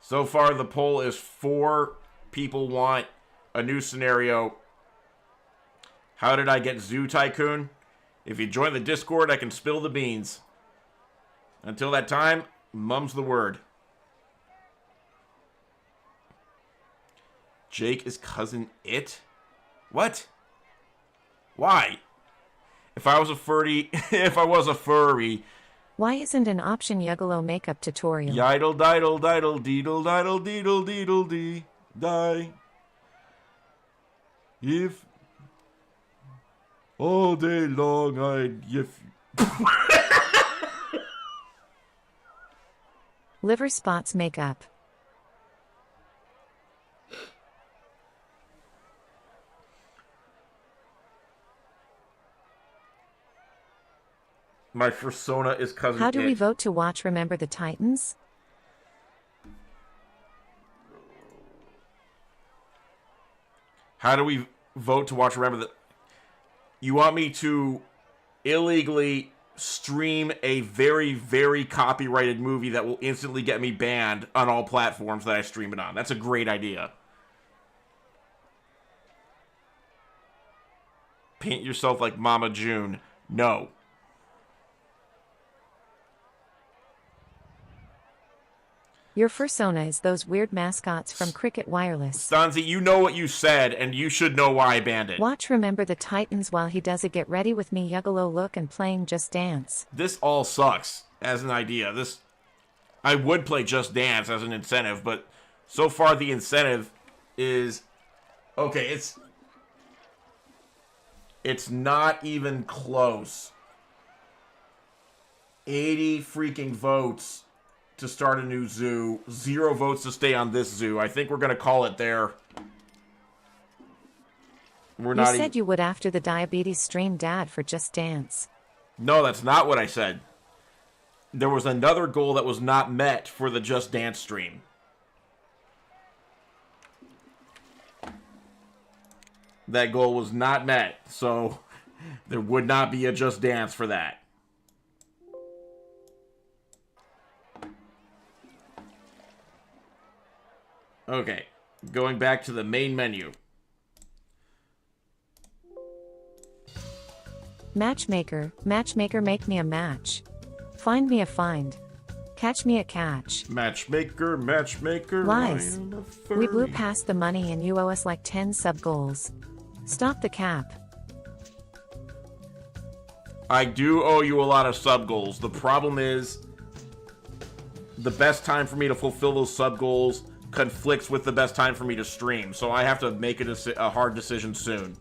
So far, the poll is 4 people want a new scenario. How did I get Zoo Tycoon? If you join the Discord, I can spill the beans. Until that time, mum's the word. Jake is cousin it? What? Why? If I was a furry, Why isn't an option yuggalo makeup tutorial? yidle diddle diddle deedle diddle deedle deedle dee die. If all day long if Liver spots makeup. my persona is cousin How do it. we vote to watch Remember the Titans? How do we vote to watch Remember the... You want me to illegally stream a very, very copyrighted movie that will instantly get me banned on all platforms that I stream it on. That's a great idea. Paint yourself like Mama June. No. Your fursona is those weird mascots from Cricket Wireless. Stanzi, you know what you said, and you should know why I banned it. Watch Remember the Titans while he does a get ready with me yuggalo look and playing Just Dance. This all sucks as an idea. I would play Just Dance as an incentive, but so far the incentive is... Okay, it's not even close. 80 freaking votes to start a new zoo. 0 votes to stay on this zoo. I think we're going to call it there. You said you would after the diabetes stream, Dad, for Just Dance. No, that's not what I said. There was another goal that was not met for the Just Dance stream. That goal was not met, so there would not be a Just Dance for that. Okay, going back to the main menu. Matchmaker, matchmaker, make me a match. Find me a find. Catch me a catch. Matchmaker, matchmaker. Lies. I am a We blew furry. past the money and you owe us like 10 sub goals. Stop the cap. I do owe you a lot of sub goals. The problem is, the best time for me to fulfill those sub goals conflicts with the best time for me to stream. So I have to make a hard decision soon.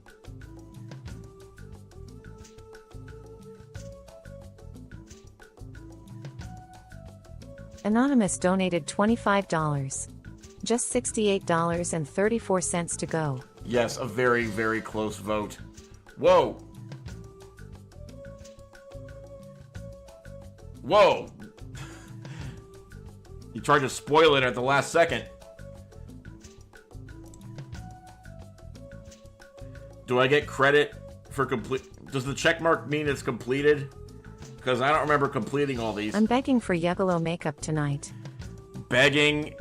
Anonymous donated $25. Just $68.34 to go. Yes, a very, very close vote. Whoa. Whoa. You tried to spoil it at the last second. Do I get credit for complete? Does the check mark mean it's completed? Because I don't remember completing all these. I'm begging for Yuggalo makeup tonight. Begging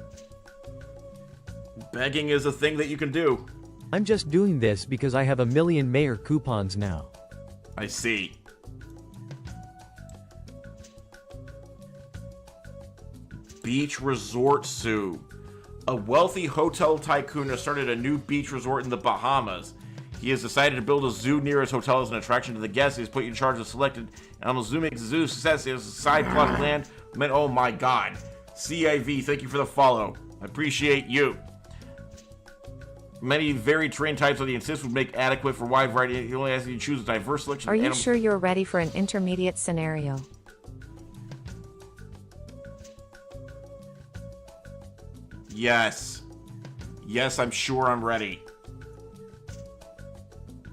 is a thing that you can do. I'm just doing this because I have 1 million mayor coupons now. I see. Beach Resort Zoo. A wealthy hotel tycoon has started a new beach resort in the Bahamas. He has decided to build a zoo near his hotel as an attraction to the guests. He has put you in charge of selected animals. Zoo makes the zoo success. He has a side plot planned. Man, oh my god. CIV, thank you for the follow. I appreciate you. Many very trained types of the insist would make adequate for wide variety. He only asks you to choose a diverse selection Are of you animals. sure you're ready for an intermediate scenario? Yes. Yes, I'm sure I'm ready.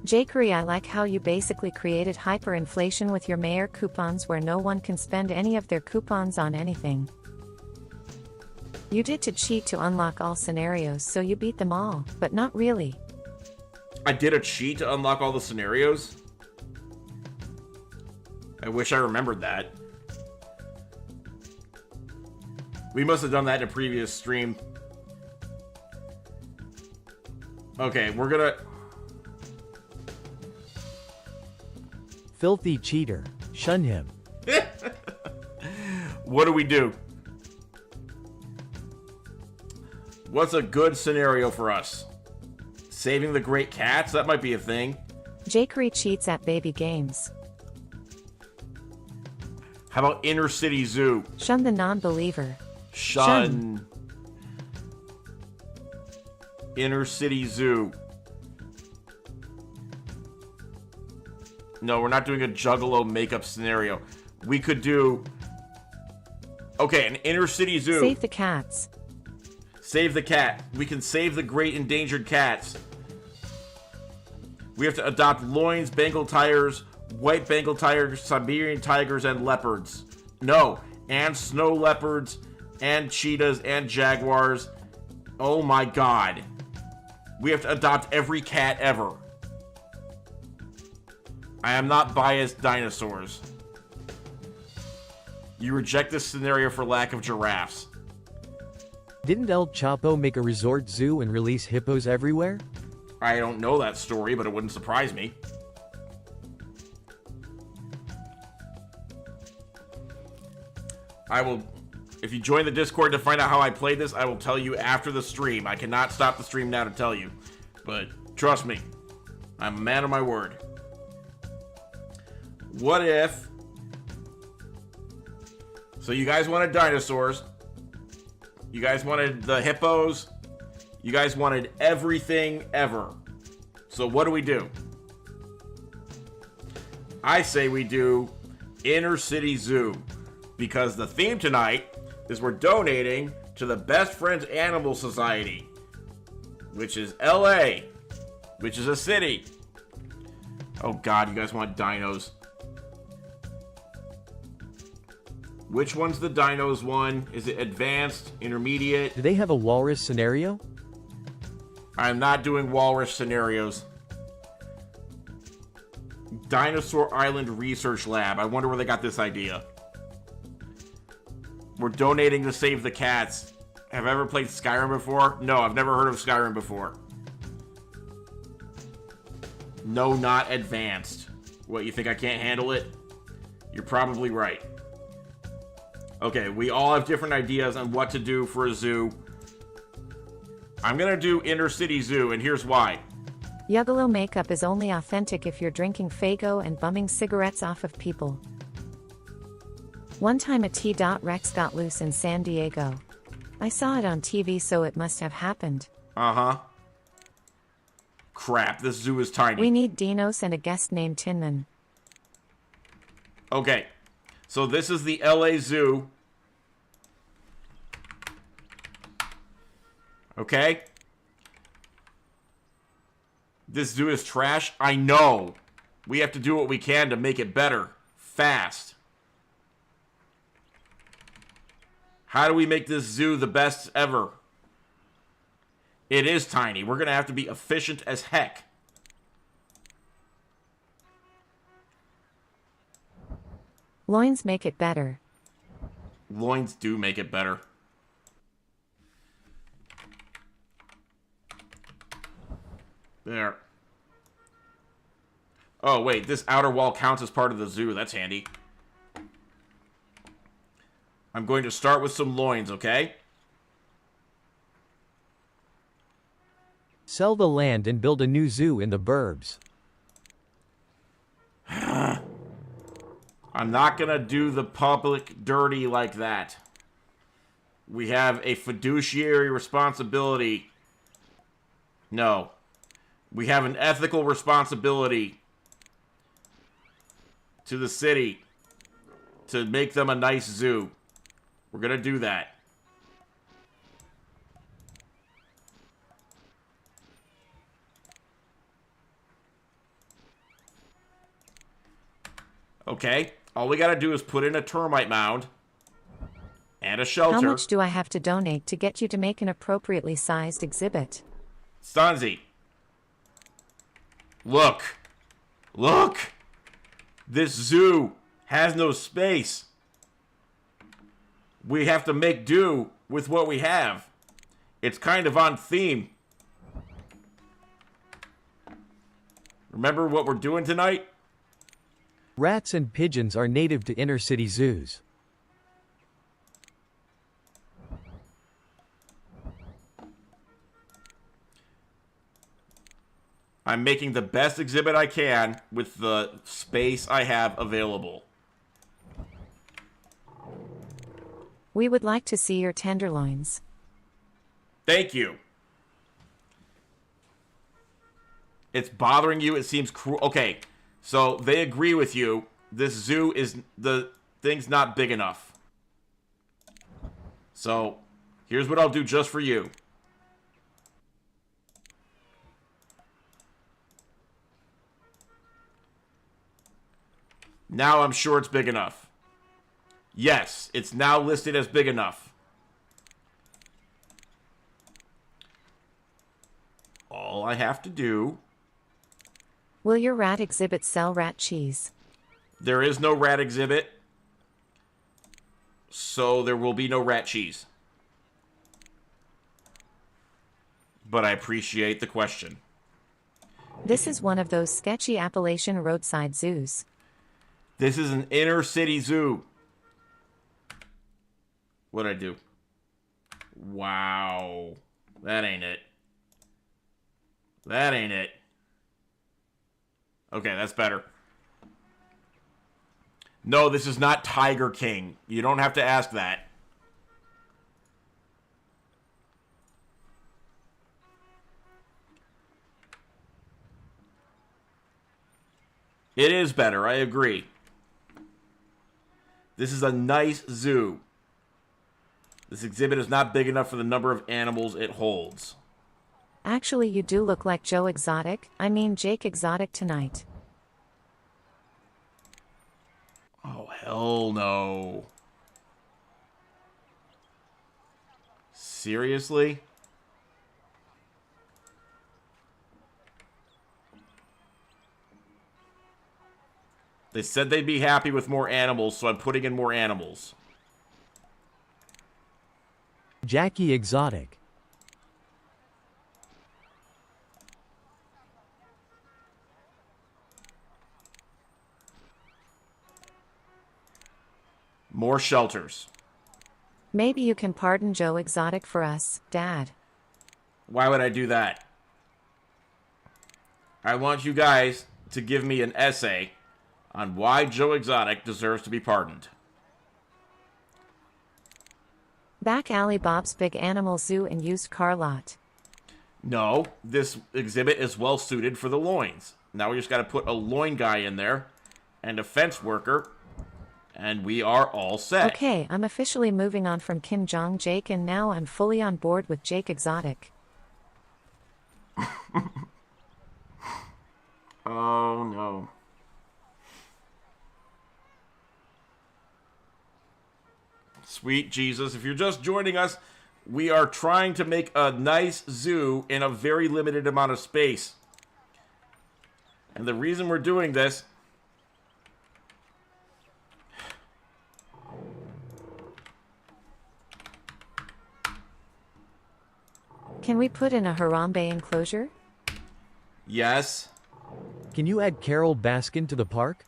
Jakery, I like how you basically created hyperinflation with your mayor coupons where no one can spend any of their coupons on anything. You did to cheat to unlock all scenarios, so you beat them all, but not really. I did a cheat to unlock all the scenarios? I wish I remembered that. We must have done that in a previous stream. Okay, we're gonna... Filthy cheater. Shun him. What do we do? What's a good scenario for us? Saving the great cats? That might be a thing. Jakery cheats at baby games. How about Inner City Zoo? Shun the non-believer. Shun. Inner City Zoo. No, we're not doing a Juggalo makeup scenario. We could do... Okay, an Inner City Zoo. Save the cats. Save the cat. We can save the great endangered cats. We have to adopt loins, Bengal tigers, white Bengal tigers, Siberian tigers, and leopards. No, and snow leopards, and cheetahs, and jaguars. Oh my god. We have to adopt every cat ever. I am not biased dinosaurs. You reject this scenario for lack of giraffes. Didn't El Chapo make a resort zoo and release hippos everywhere? I don't know that story, but it wouldn't surprise me. I will... If you join the Discord to find out how I played this, I will tell you after the stream. I cannot stop the stream now to tell you. But trust me, I'm a man of my word. What if... So you guys wanted dinosaurs. You guys wanted the hippos. You guys wanted everything ever. So what do? I say we do Inner City Zoo. Because the theme tonight is we're donating to the Best Friends Animal Society. Which is LA. Which is a city. Oh god, you guys want dinos. Which one's the dinos one? Is it advanced, intermediate? Do they have a walrus scenario? I'm not doing walrus scenarios. Dinosaur Island Research Lab. I wonder where they got this idea. We're donating to save the cats. Have I ever played Skyrim before? No, I've never heard of Skyrim before. No, not advanced. What, you think I can't handle it? You're probably right. Okay, we all have different ideas on what to do for a zoo. I'm gonna do inner city zoo, and here's why. Yuggalo makeup is only authentic if you're drinking Faygo and bumming cigarettes off of people. One time a T.Rex got loose in San Diego. I saw it on TV, so it must have happened. Uh-huh. Crap, this zoo is tiny. We need dinos and a guest named Tinman. Okay, so this is the LA Zoo. Okay? This zoo is trash. I know. We have to do what we can to make it better. Fast. How do we make this zoo the best ever? It is tiny. We're going to have to be efficient as heck. Loins make it better. Loins do make it better. There. Oh, wait. This outer wall counts as part of the zoo. That's handy. I'm going to start with some loins, okay? Sell the land and build a new zoo in the burbs. I'm not going to do the public dirty like that. We have a fiduciary responsibility. No. We have an ethical responsibility to the city to make them a nice zoo. We're going to do that. Okay, all we got to do is put in a termite mound and a shelter. How much do I have to donate to get you to make an appropriately sized exhibit? Stanzi. Look. Look. This zoo has no space. We have to make do with what we have. It's kind of on theme. Remember what we're doing tonight? Rats and pigeons are native to inner city zoos. I'm making the best exhibit I can with the space I have available. We would like to see your tenderloins. Thank you. It's bothering you. It seems cruel. Okay, so they agree with you. This zoo is, the thing's not big enough. So, here's what I'll do just for you. Now I'm sure it's big enough. Yes, it's now listed as big enough. All I have to do... Will your rat exhibit sell rat cheese? There is no rat exhibit, so there will be no rat cheese. But I appreciate the question. This is one of those sketchy Appalachian roadside zoos. This is an inner city zoo. What'd I do? Wow. That ain't it. That ain't it. Okay, that's better. No, this is not Tiger King. You don't have to ask that. It is better, I agree. This is a nice zoo. This exhibit is not big enough for the number of animals it holds. Actually, you do look like Joe Exotic. I mean Jake Exotic tonight. Oh, hell no. Seriously? They said they'd be happy with more animals, so I'm putting in more animals. Jackie Exotic. More shelters. Maybe you can pardon Joe Exotic for us, Dad. Why would I do that? I want you guys to give me an essay on why Joe Exotic deserves to be pardoned. Back alley Bob's Big Animal Zoo and used car lot. No, this exhibit is well suited for the loins. Now we just got to put a loin guy in there and a fence worker, and we are all set. Okay, I'm officially moving on from Kim Jong Jake, and now I'm fully on board with Jake Exotic. Oh no. Sweet Jesus, if you're just joining us, we are trying to make a nice zoo in a very limited amount of space. And the reason we're doing this Can we put in a Harambe enclosure? Yes. Can you add Carol Baskin to the park?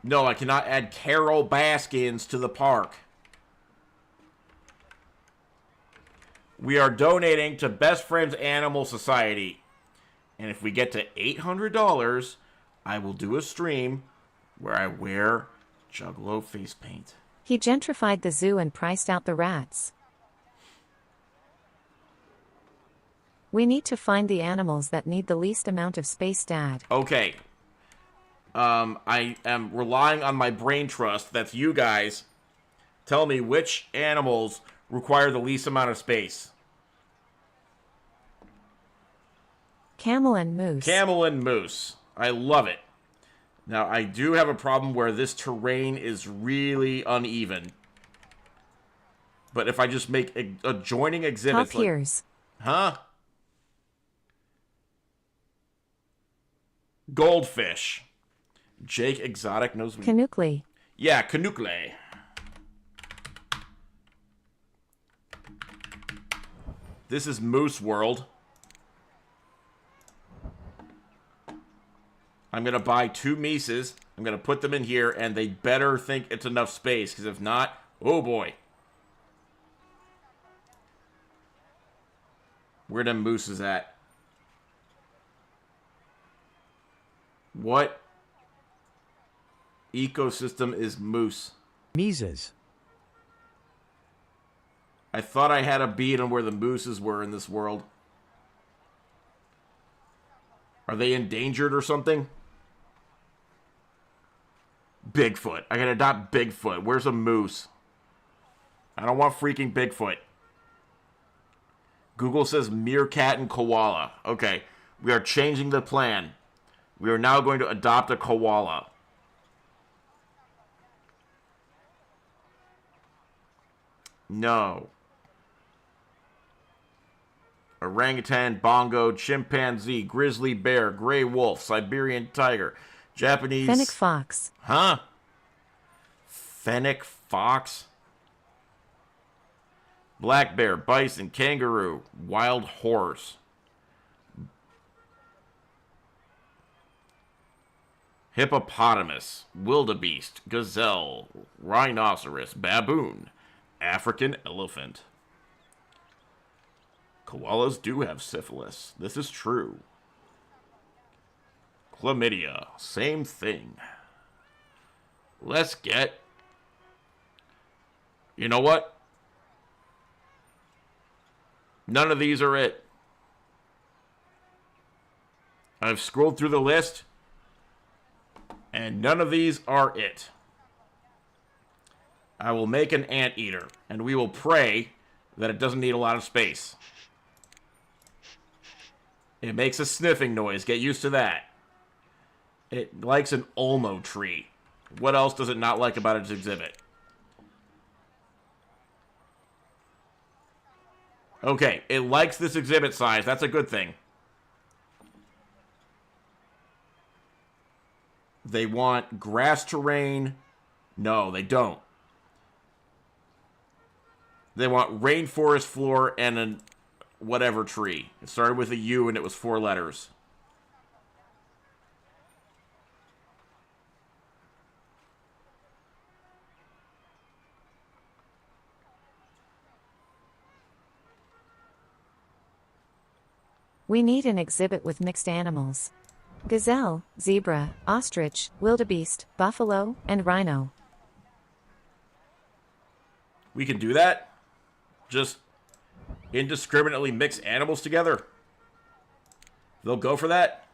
No, I cannot add Carol Baskins to the park. We are donating to Best Friends Animal Society. And if we get to $800, I will do a stream where I wear Juggalo face paint. He gentrified the zoo and priced out the rats. We need to find the animals that need the least amount of space, Dad. Okay. I am relying on my brain trust. That's you guys. Tell me which animals require the least amount of space. Camel and moose. Camel and moose. I love it. Now, I do have a problem where this terrain is really uneven. But if I just make adjoining exhibits... Top ears. Huh? Goldfish. Jake Exotic knows... Canuckley. Yeah, Canuckley. This is Moose World. I'm going to buy 2 Mises. I'm going to put them in here, and they better think it's enough space, because if not, oh boy. Where them mooses at? What ecosystem is moose? Mises. I thought I had a bead on where the mooses were in this world. Are they endangered or something? Bigfoot. I gotta adopt Bigfoot. Where's a moose? I don't want freaking Bigfoot. Google says meerkat and koala. Okay, we are changing the plan. We are now going to adopt a koala. No. Orangutan, bongo, chimpanzee, grizzly bear, gray wolf, Siberian tiger, Japanese... Fennec fox. Huh? Fennec fox? Black bear, bison, kangaroo, wild horse. Hippopotamus, wildebeest, gazelle, rhinoceros, baboon, African elephant. Koalas do have syphilis. This is true. Chlamydia, same thing. Let's get... You know what? None of these are it. I've scrolled through the list, and none of these are it. I will make an anteater, and we will pray that it doesn't need a lot of space. It makes a sniffing noise. Get used to that. It likes an Olmo tree. What else does it not like about its exhibit? Okay, it likes this exhibit size. That's a good thing. They want grass terrain. No, they don't. They want rainforest floor and a whatever tree. It started with a U and it was 4 letters. We need an exhibit with mixed animals. Gazelle, zebra, ostrich, wildebeest, buffalo, and rhino. We can do that? Just indiscriminately mix animals together? They'll go for that?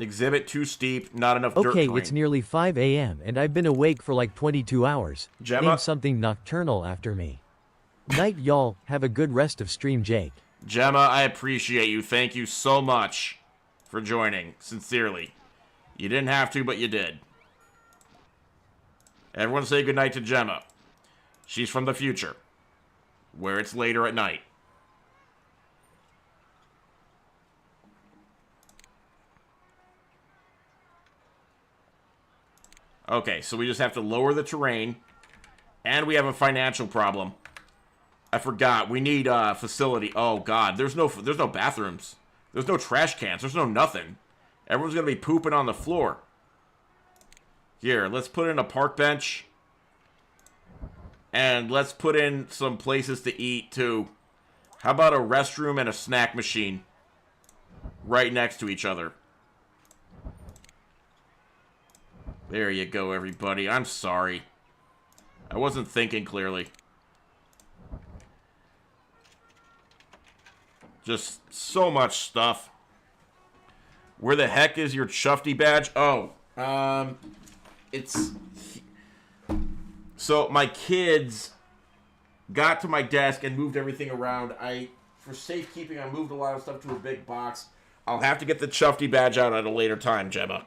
Exhibit too steep, not enough dirt Okay, terrain. it's nearly 5 a.m. and I've been awake for like 22 hours. Gemma? Name something nocturnal after me. Night, y'all. Have a good rest of stream, Jake. Gemma, I appreciate you. Thank you so much for joining. Sincerely. You didn't have to, but you did. Everyone say goodnight to Gemma. She's from the future, where it's later at night. Okay, so we just have to lower the terrain, and we have a financial problem. I forgot. We need facility. Oh God, there's no bathrooms. There's no trash cans. There's no nothing. Everyone's gonna be pooping on the floor. Here, let's put in a park bench, and let's put in some places to eat too. How about a restroom and a snack machine right next to each other? There you go, everybody. I'm sorry. I wasn't thinking clearly. Just so much stuff. Where the heck is your Chufty badge? Oh, it's... So, my kids got to my desk and moved everything around. For safekeeping, I moved a lot of stuff to a big box. I'll have to get the Chufty badge out at a later time, Gemma.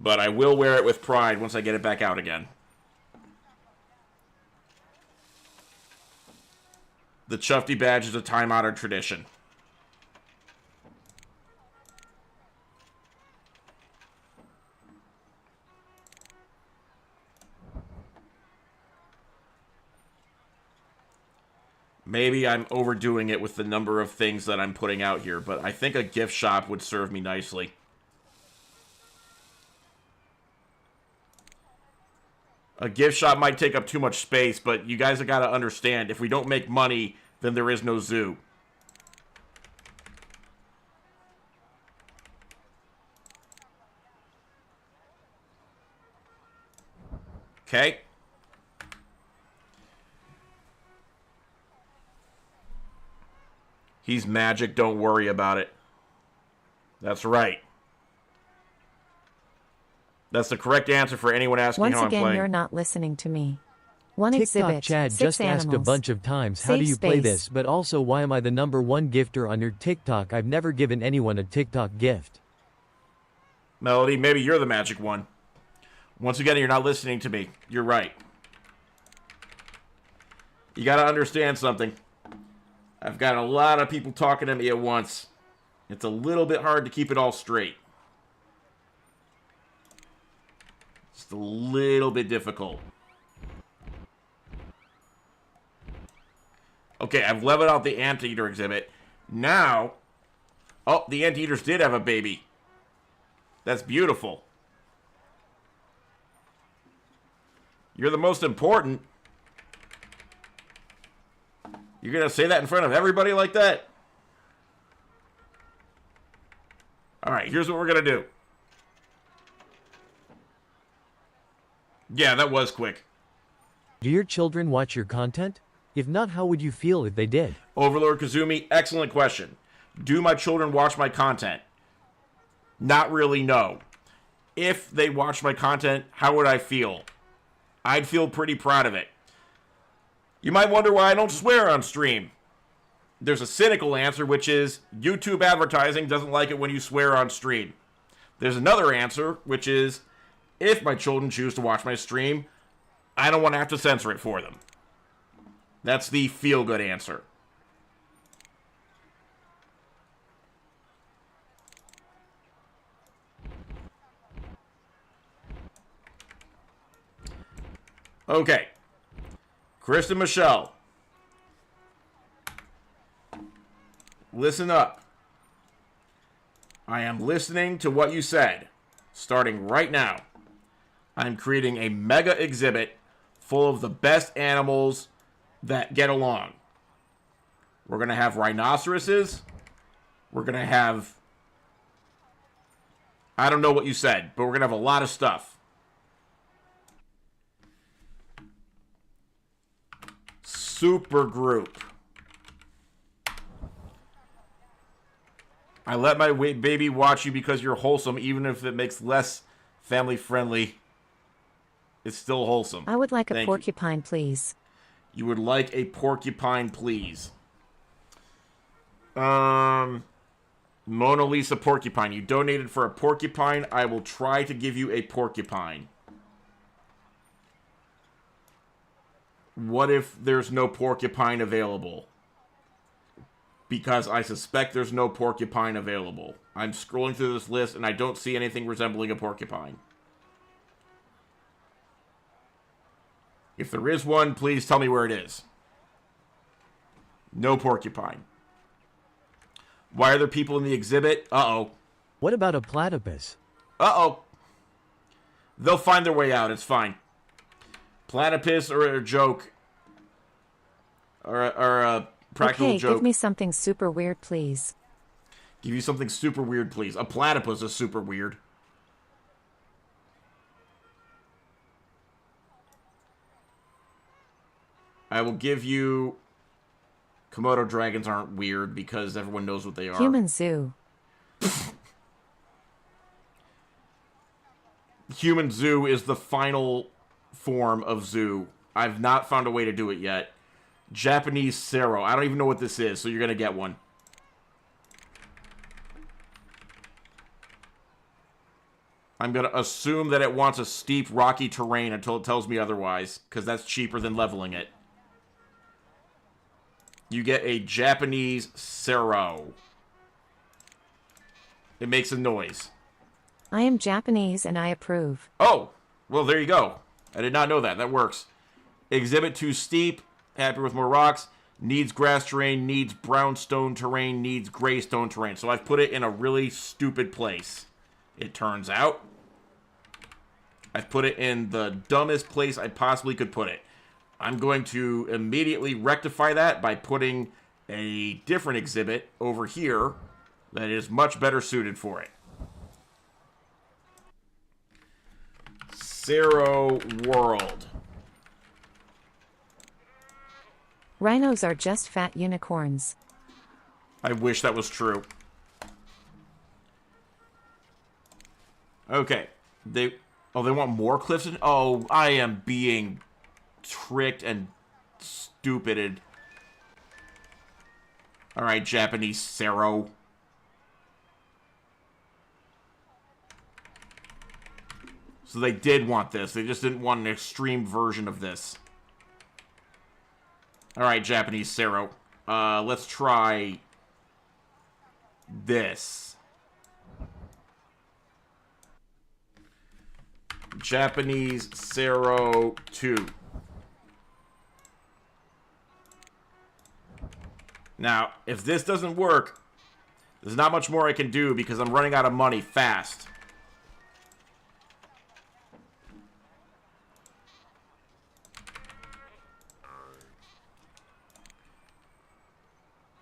But I will wear it with pride once I get it back out again. The Chufty badge is a time-honored tradition. Maybe I'm overdoing it with the number of things that I'm putting out here, but I think a gift shop would serve me nicely. A gift shop might take up too much space, but you guys have got to understand, if we don't make money, then there is no zoo. Okay? He's magic, don't worry about it. That's right. That's the correct answer for anyone asking Once how I'm again, playing. you're not listening to me. One TikTok exhibit, Chad 6 just animals. asked a bunch of times, how do Safe you play space. this, but also why am I the #1 gifter on your TikTok? I've never given anyone a TikTok gift. Melody, maybe you're the magic one. Once again, you're not listening to me. You're right. You gotta understand something. I've got a lot of people talking to me at once. It's a little bit hard to keep it all straight. Just a little bit difficult. Okay, I've leveled out the anteater exhibit. Now, oh, the anteaters did have a baby. That's beautiful. You're the most important. You're going to say that in front of everybody like that? All right, here's what we're going to do. Yeah, that was quick. Do your children watch your content? If not, how would you feel if they did? Overlord Kazumi, excellent question. Do my children watch my content? Not really, no. If they watch my content, how would I feel? I'd feel pretty proud of it. You might wonder why I don't swear on stream. There's a cynical answer, which is YouTube advertising doesn't like it when you swear on stream. There's another answer, which is if my children choose to watch my stream, I don't want to have to censor it for them. That's the feel-good answer. Okay. Chris and Michelle. Listen up. I am listening to what you said. Starting right now, I'm creating a mega exhibit full of the best animals that get along. We're going to have rhinoceroses. We're going to have... I don't know what you said, but we're going to have a lot of stuff. Super group. I let my baby watch you because you're wholesome, even if it makes less family friendly. It's still wholesome. I would like a Thank porcupine, please. You would like a porcupine, please. Mona Lisa porcupine. You donated for a porcupine. I will try to give you a porcupine. What if there's no porcupine available? Because I suspect there's no porcupine available. I'm scrolling through this list and I don't see anything resembling a porcupine. If there is one, please tell me where it is. No porcupine. Why are there people in the exhibit? Uh-oh. What about a platypus? Uh-oh. They'll find their way out. It's fine. Platypus or a joke. Or a practical joke. Okay, give me something super weird, please. Give you something super weird, please. A platypus is super weird. I will give you... Komodo dragons aren't weird because everyone knows what they are. Human zoo. Human zoo is the final form of zoo. I've not found a way to do it yet. Japanese Sero. I don't even know what this is, so you're going to get one. I'm going to assume that it wants a steep, rocky terrain until it tells me otherwise, because that's cheaper than leveling it. You get a Japanese Sero. It makes a noise. I am Japanese and I approve. Oh, well, there you go. I did not know that. That works. Exhibit too steep. Happy with more rocks. Needs grass terrain. Needs brownstone terrain. Needs gray stone terrain. So I've put it in a really stupid place. It turns out. I've put it in the dumbest place I possibly could put it. I'm going to immediately rectify that by putting a different exhibit over here that is much better suited for it. Sero World. Rhinos are just fat unicorns. I wish that was true. Okay. They want more cliffs? Oh, I am being tricked and stupided. Alright, Japanese Sero. So they did want this. They just didn't want an extreme version of this. Alright, Japanese Sero. Let's try this. Japanese Sero 2. Now, if this doesn't work, there's not much more I can do because I'm running out of money fast.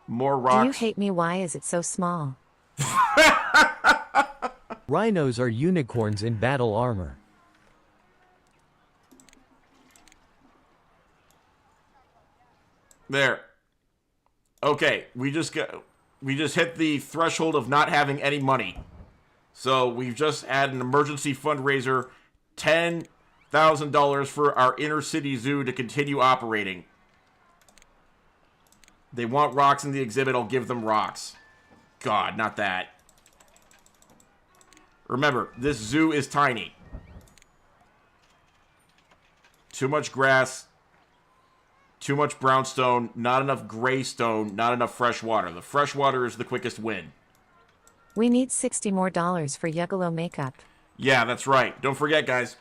More rocks. Do you hate me? Why is it so small? Rhinos are unicorns in battle armor. There. Okay, we just hit the threshold of not having any money. So we've just had an emergency fundraiser, $10,000 for our inner city zoo to continue operating. They want rocks in the exhibit, I'll give them rocks. God, not that. Remember, this zoo is tiny. Too much grass. Too much brownstone, not enough gray stone, not enough fresh water. The fresh water is the quickest win. We need $60 more for Yuggalo makeup. Yeah, that's right. Don't forget, guys.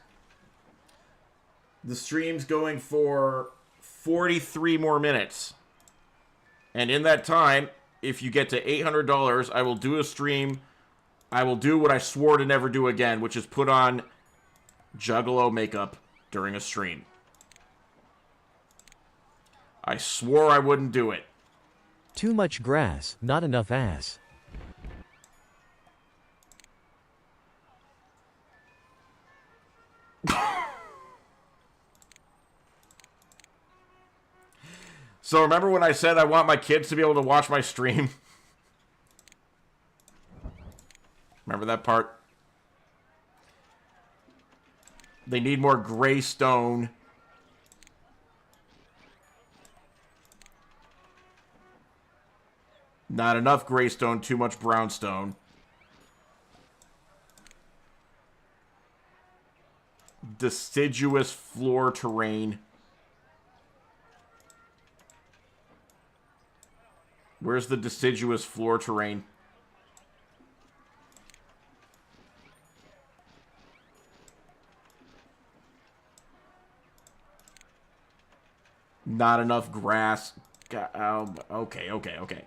The stream's going for 43 more minutes. And in that time, if you get to $800, I will do a stream I will do what I swore to never do again, which is put on Juggalo makeup during a stream. I swore I wouldn't do it. Too much grass, not enough ass. So remember when I said I want my kids to be able to watch my stream? Remember that part? They need more gray stone. Not enough gray stone, too much brownstone. Deciduous floor terrain. Where's the deciduous floor terrain? Not enough grass. Okay.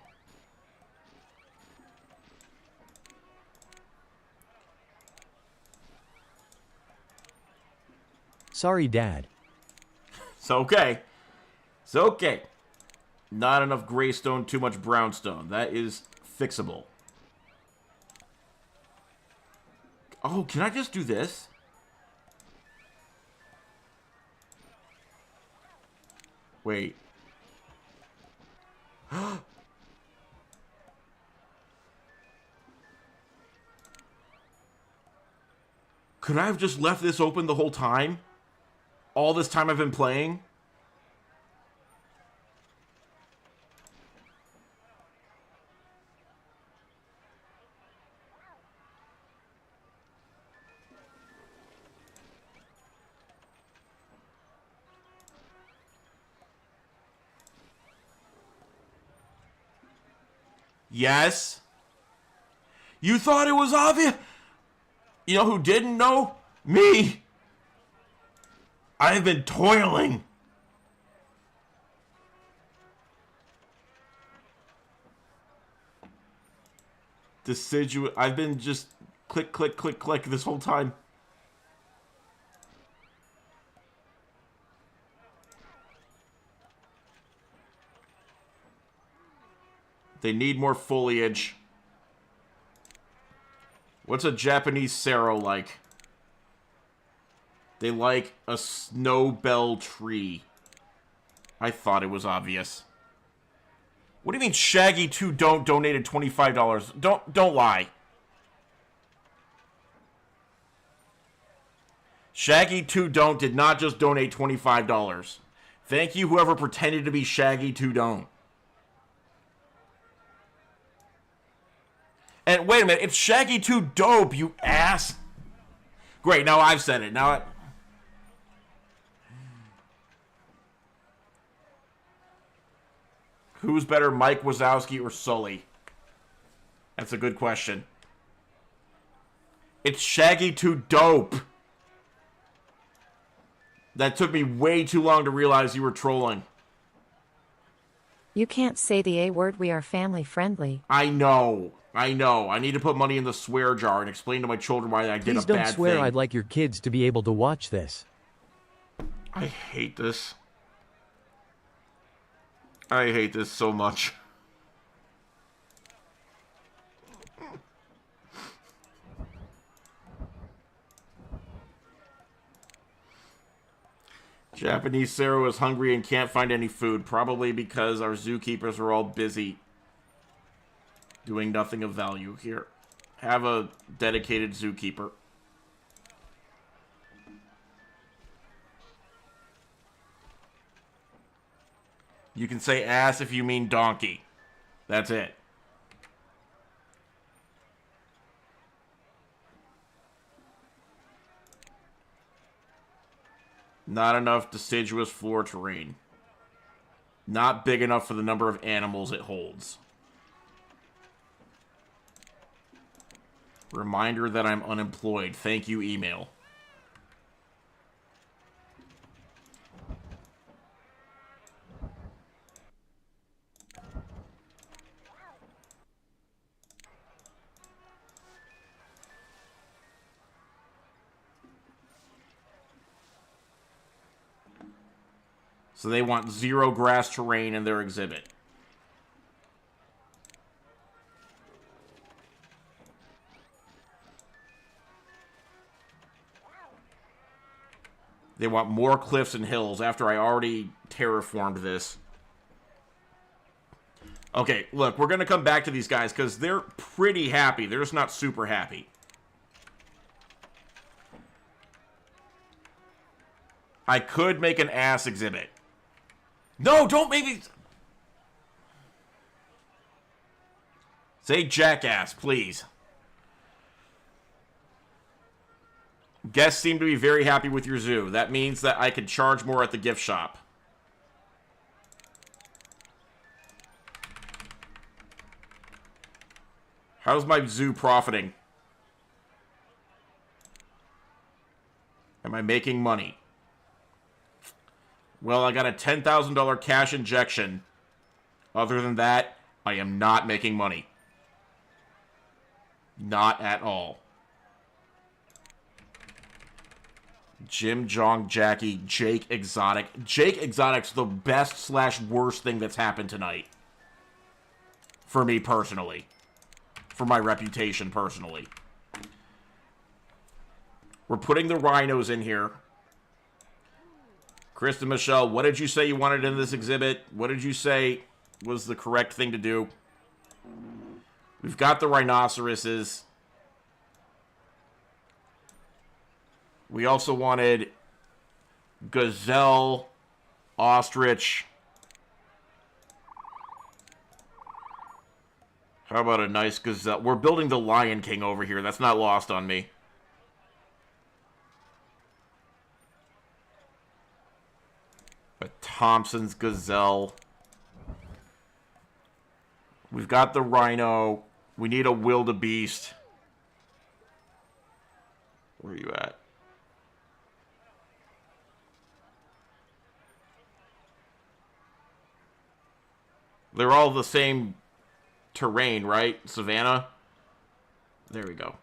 Sorry, Dad. It's okay. It's okay. Not enough gray stone, too much brownstone. That is fixable. Oh, can I just do this? Wait. Could I have just left this open the whole time? All this time I've been playing? Yes? You thought it was obvious? You know who didn't know? Me! I have been toiling. Deciduous. I've been just click this whole time. They need more foliage. What's a Japanese Sero like? They like a snowbell tree. I thought it was obvious. What do you mean Shaggy2Don't donated $25? Don't lie. Shaggy2Don't did not just donate $25. Thank you, whoever pretended to be Shaggy2Don't. And wait a minute, it's Shaggy2Dope, you ass. Great, now I've said it. Now who's better, Mike Wazowski or Sully? That's a good question. It's Shaggy2Dope. That took me way too long to realize you were trolling. You can't say the A word, we are family friendly. I know. I need to put money in the swear jar and explain to my children why I did a bad thing. Please don't swear. I'd like your kids to be able to watch this. I hate this. I hate this so much. Japanese Sarah is hungry and can't find any food, probably because our zookeepers are all busy doing nothing of value here. Have a dedicated zookeeper. You can say ass if you mean donkey. That's it. Not enough deciduous floor terrain. Not big enough for the number of animals it holds. Reminder that I'm unemployed. Thank you, email. So they want 0 grass terrain in their exhibit. They want more cliffs and hills after I already terraformed this. Okay, look, we're going to come back to these guys because they're pretty happy. They're just not super happy. I could make an ass exhibit. No, don't make me... Say jackass, please. Guests seem to be very happy with your zoo. That means that I can charge more at the gift shop. How's my zoo profiting? Am I making money? Well, I got a $10,000 cash injection. Other than that, I am not making money. Not at all. Jim, Jong, Jackie, Jake Exotic. Jake Exotic's the best / worst thing that's happened tonight. For me personally. For my reputation personally. We're putting the rhinos in here. Krista Michelle, what did you say you wanted in this exhibit? What did you say was the correct thing to do? We've got the rhinoceroses. We also wanted gazelle, ostrich. How about a nice gazelle? We're building the Lion King over here. That's not lost on me. A Thompson's gazelle. We've got the rhino. We need a wildebeest. Where are you at? They're all the same terrain, right? Savannah? There we go.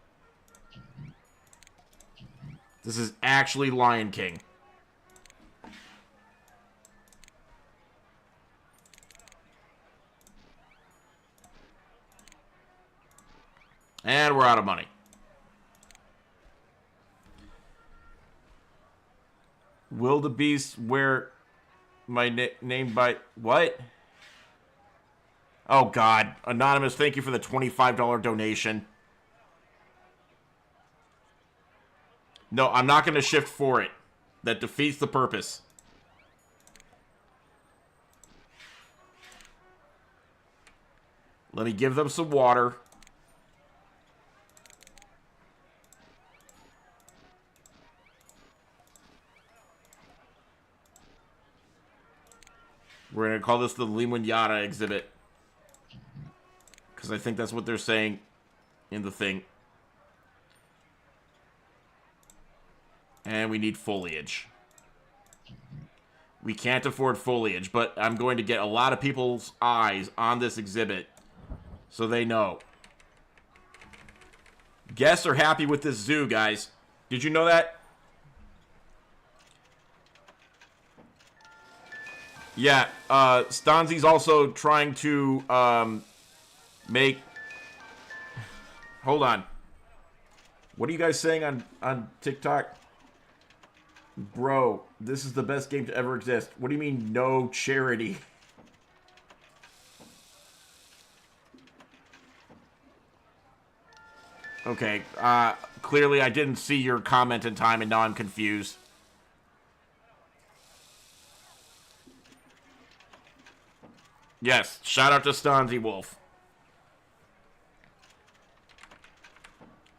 This is actually Lion King. And we're out of money. Wildebeest, where my name by... What? Oh, God. Anonymous, thank you for the $25 donation. No, I'm not going to shift for it. That defeats the purpose. Let me give them some water. We're going to call this the Limonada exhibit. Because I think that's what they're saying in the thing. And we need foliage. We can't afford foliage, but I'm going to get a lot of people's eyes on this exhibit so they know. Guests are happy with this zoo, guys. Did you know that? Yeah, Stanzi's also trying to make... Hold on. What are you guys saying on TikTok? Bro, this is the best game to ever exist. What do you mean, no charity? Okay, clearly I didn't see your comment in time and now I'm confused. Yes, shout out to Stanzi Wolf.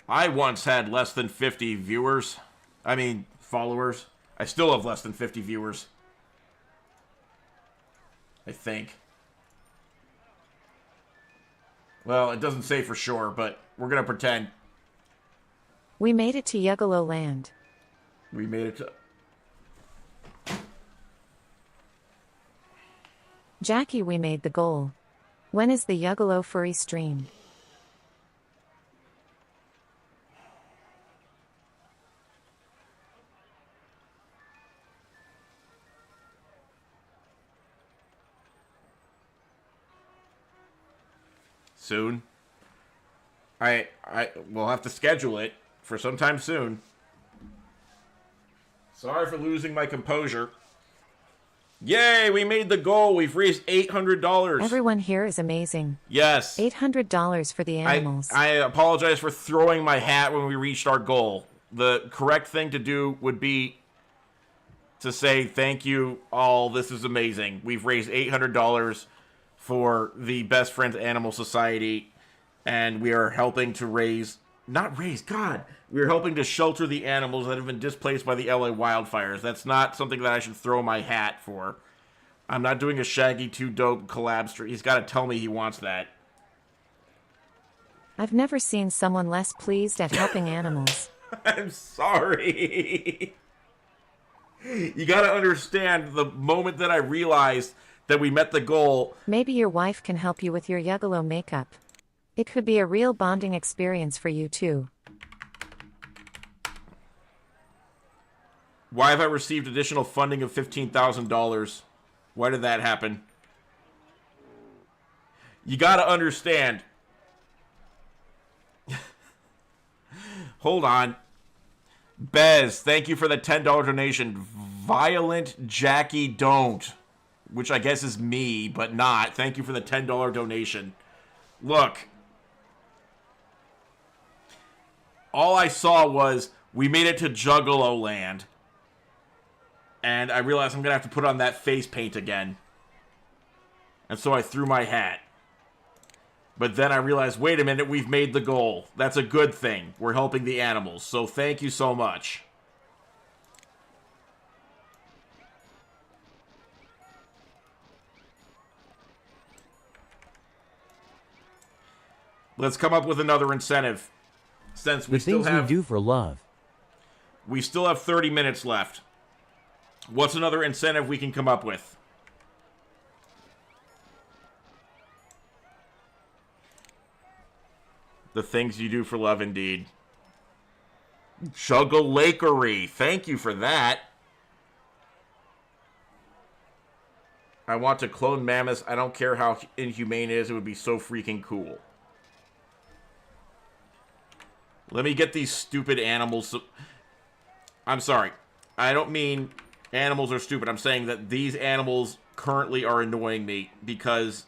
I once had less than 50 viewers. I mean, followers. I still have less than 50 viewers. I think. Well, it doesn't say for sure, but we're going to pretend. We made it to Yuggalo Land. We made it to... Jackie, we made the goal. When is the Yuggalo furry stream? soon. We'll have to schedule it for sometime soon. Sorry for losing my composure. Yay, we made the goal. We've raised $800. Everyone here is amazing. Yes. $800 for the animals. I apologize for throwing my hat when we reached our goal. The correct thing to do would be to say thank you all. This is amazing. We've raised $800 for the Best Friends Animal Society, and we are helping to we're helping to shelter the animals that have been displaced by the LA wildfires. That's not something that I should throw my hat for. I'm not doing a Shaggy 2 Dope collab stream. He's got to tell me he wants that. I've never seen someone less pleased at helping animals. I'm sorry. You gotta understand, the moment that I realized that we met the goal... Maybe your wife can help you with your Yuggalo makeup. It could be a real bonding experience for you too. Why have I received additional funding of $15,000? Why did that happen? You gotta understand. Hold on. Bez, thank you for the $10 donation. Violent Jackie Don't, which I guess is me, but not. Thank you for the $10 donation. Look. All I saw was we made it to Juggalo Land. And I realized I'm going to have to put on that face paint again. And so I threw my hat. But then I realized, wait a minute, we've made the goal. That's a good thing. We're helping the animals. So thank you so much. Let's come up with another incentive. Since we still have... The things we do for love. We still have 30 minutes left. What's another incentive we can come up with? The things you do for love, indeed. Jakery. Thank you for that. I want to clone mammoths. I don't care how inhumane it is. It would be so freaking cool. Let me get these stupid animals. I'm sorry. I don't mean animals are stupid. I'm saying that these animals currently are annoying me because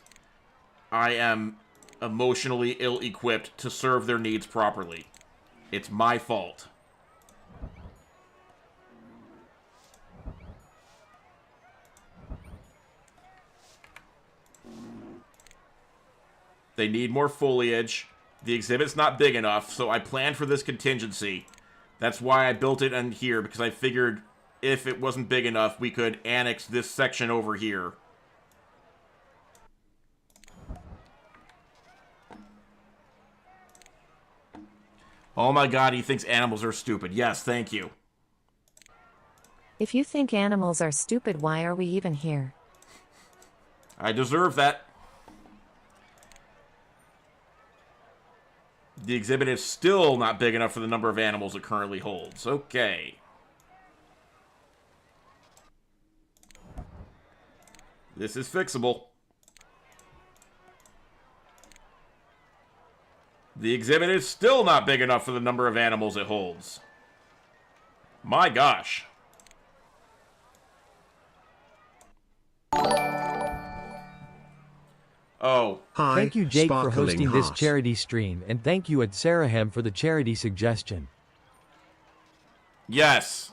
I am emotionally ill-equipped to serve their needs properly. It's my fault. They need more foliage. The exhibit's not big enough, so I planned for this contingency. That's why I built it in here, because I figured if it wasn't big enough, we could annex this section over here. Oh my god, he thinks animals are stupid. Yes, thank you. If you think animals are stupid, why are we even here? I deserve that. The exhibit is still not big enough for the number of animals it currently holds. Okay. This is fixable. The exhibit is still not big enough for the number of animals it holds. My gosh. Oh. Hi, thank you, Jake, for Sparkling hosting this Heart. charity stream, and thank you at Saraham for the charity suggestion. Yes.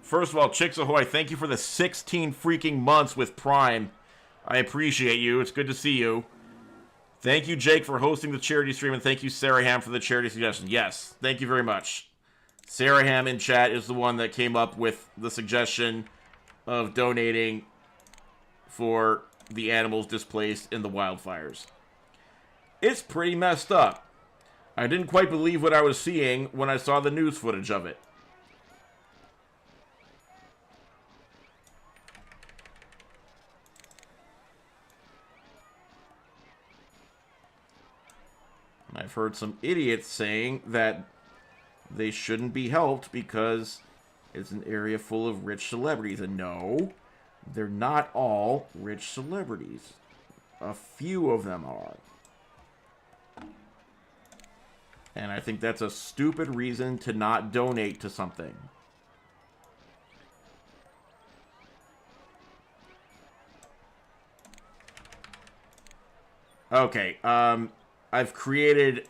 First of all, Chicks Ahoy, thank you for the 16 freaking months with Prime. I appreciate you. It's good to see you. Thank you, Jake, for hosting the charity stream, and thank you, Sarah Ham, for the charity suggestion. Yes, thank you very much. Sarah Ham in chat is the one that came up with the suggestion of donating for the animals displaced in the wildfires. It's pretty messed up. I didn't quite believe what I was seeing when I saw the news footage of it. I've heard some idiots saying that they shouldn't be helped because it's an area full of rich celebrities. And no, they're not all rich celebrities. A few of them are. And I think that's a stupid reason to not donate to something. Okay, I've created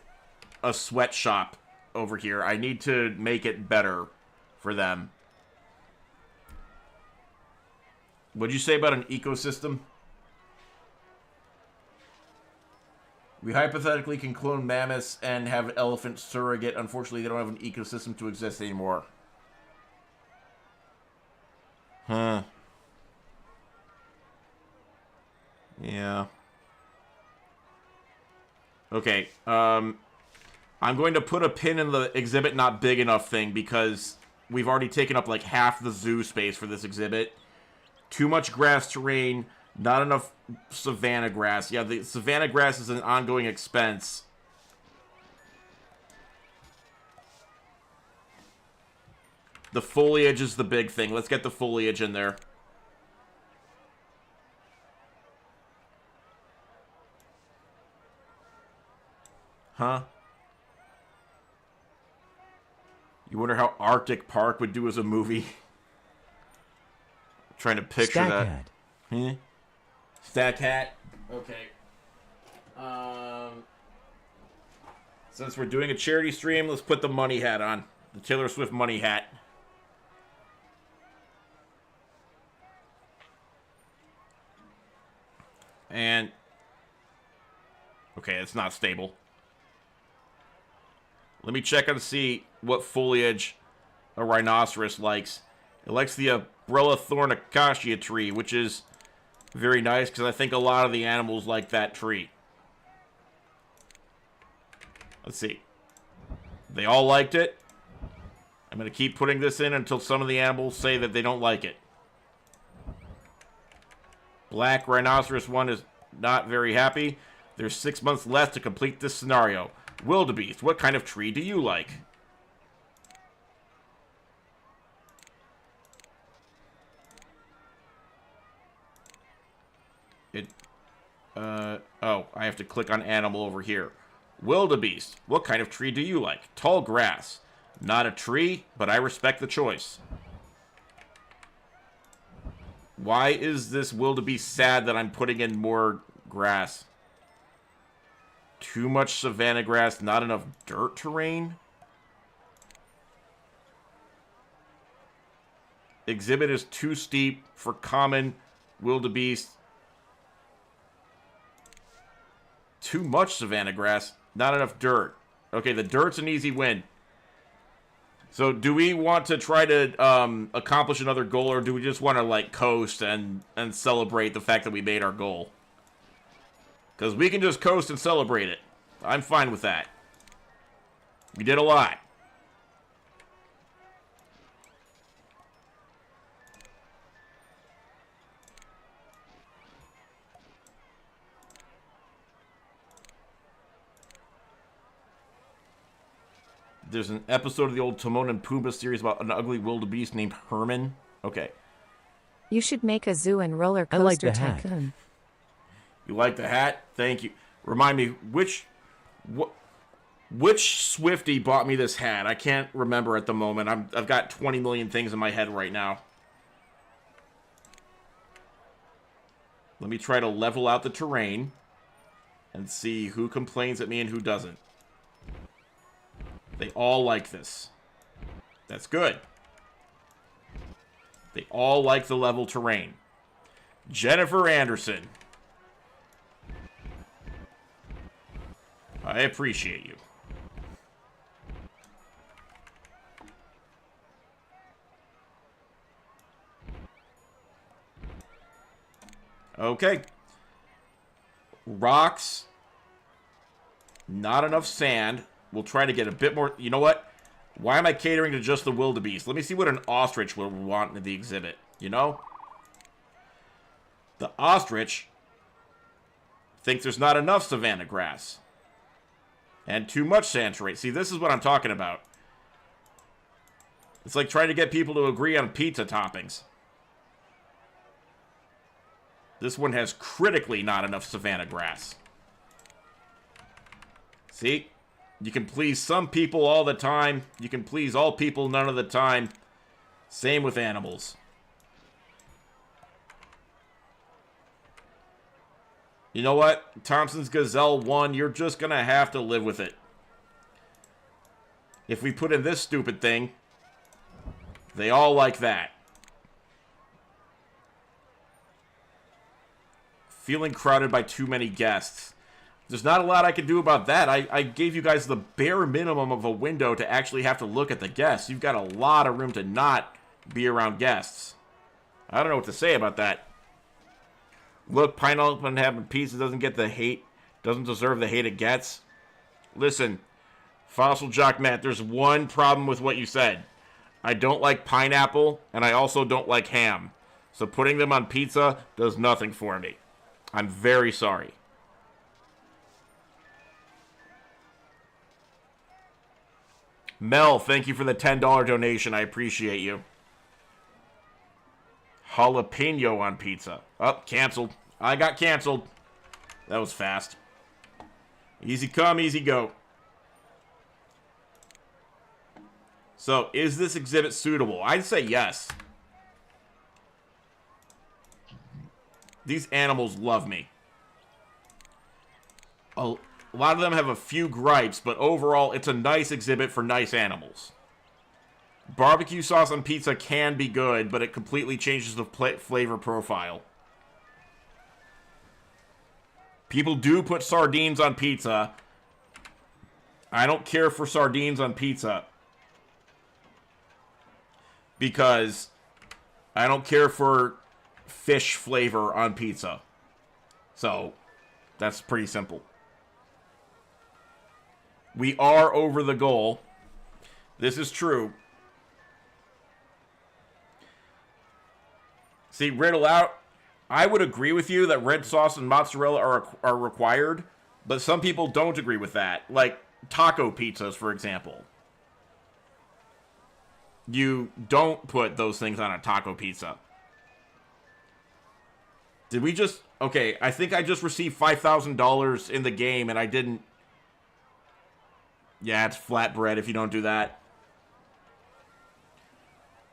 a sweatshop over here. I need to make it better for them. What'd you say about an ecosystem? We hypothetically can clone mammoths and have elephant surrogate. Unfortunately, they don't have an ecosystem to exist anymore. Huh. Yeah. Okay, I'm going to put a pin in the exhibit not big enough thing because we've already taken up like half the zoo space for this exhibit. Too much grass terrain, not enough savanna grass. Yeah, the savanna grass is an ongoing expense. The foliage is the big thing. Let's get the foliage in there. Huh? You wonder how Arctic Park would do as a movie? I'm trying to picture Stack that. hat. Hmm? Stack hat? Okay. Since we're doing a charity stream, let's put the money hat on. The Taylor Swift money hat. And... okay, it's not stable. Let me check and see what foliage a rhinoceros likes. It likes the umbrella thorn acacia tree, which is very nice because I think a lot of the animals like that tree. Let's see. They all liked it. I'm going to keep putting this in until some of the animals say that they don't like it. Black rhinoceros one is not very happy. There's 6 months left to complete this scenario. Wildebeest, what kind of tree do you like? Oh, I have to click on animal over here. Wildebeest, what kind of tree do you like? Tall grass. Not a tree, but I respect the choice. Why is this wildebeest sad that I'm putting in more grass? Too much savanna grass, not enough dirt terrain? Exhibit is too steep for common wildebeest. Too much savanna grass, not enough dirt. Okay, the dirt's an easy win. So do we want to try to accomplish another goal, or do we just want to like coast and celebrate the fact that we made our goal? Because we can just coast and celebrate it. I'm fine with that. We did a lot. There's an episode of the old Timon and Pumbaa series about an ugly wildebeest named Herman. Okay. You should make a zoo and roller I like coaster the hat. tycoon. You like the hat? Thank you. Remind me, which Swiftie bought me this hat? I can't remember at the moment. I've got 20 million things in my head right now. Let me try to level out the terrain and see who complains at me and who doesn't. They all like this. That's good. They all like the level terrain. Jennifer Anderson. I appreciate you. Okay. Rocks. Not enough sand. We'll try to get a bit more. You know what? Why am I catering to just the wildebeest? Let me see what an ostrich will want in the exhibit. You know? The ostrich thinks there's not enough savanna grass. And too much sand terrain. See, this is what I'm talking about. It's like trying to get people to agree on pizza toppings. This one has critically not enough savanna grass. See? You can please some people all the time. You can please all people none of the time. Same with animals. You know what? Thompson's Gazelle 1, you're just going to have to live with it. If we put in this stupid thing, they all like that. Feeling crowded by too many guests. There's not a lot I can do about that. I gave you guys the bare minimum of a window to actually have to look at the guests. You've got a lot of room to not be around guests. I don't know what to say about that. Look, pineapple and having pizza doesn't get the hate, doesn't deserve the hate it gets. Listen, Fossil Jock Matt, there's one problem with what you said. I don't like pineapple, and I also don't like ham. So putting them on pizza does nothing for me. I'm very sorry. Mel, thank you for the $10 donation. I appreciate you. Jalapeno on pizza. Oh, canceled. I got canceled. That was fast. Easy come, easy go. So, is this exhibit suitable? I'd say yes. These animals love me. A lot of them have a few gripes, but overall, it's a nice exhibit for nice animals. Barbecue sauce on pizza can be good, but it completely changes the flavor profile. People do put sardines on pizza. I don't care for sardines on pizza. Because I don't care for fish flavor on pizza. So, that's pretty simple. We are over the goal. This is true. See, riddle out. I would agree with you that red sauce and mozzarella are required, but some people don't agree with that. Like taco pizzas, for example. You don't put those things on a taco pizza. Did we just... Okay, I think I just received $5,000 in the game and I didn't... Yeah, it's flatbread if you don't do that.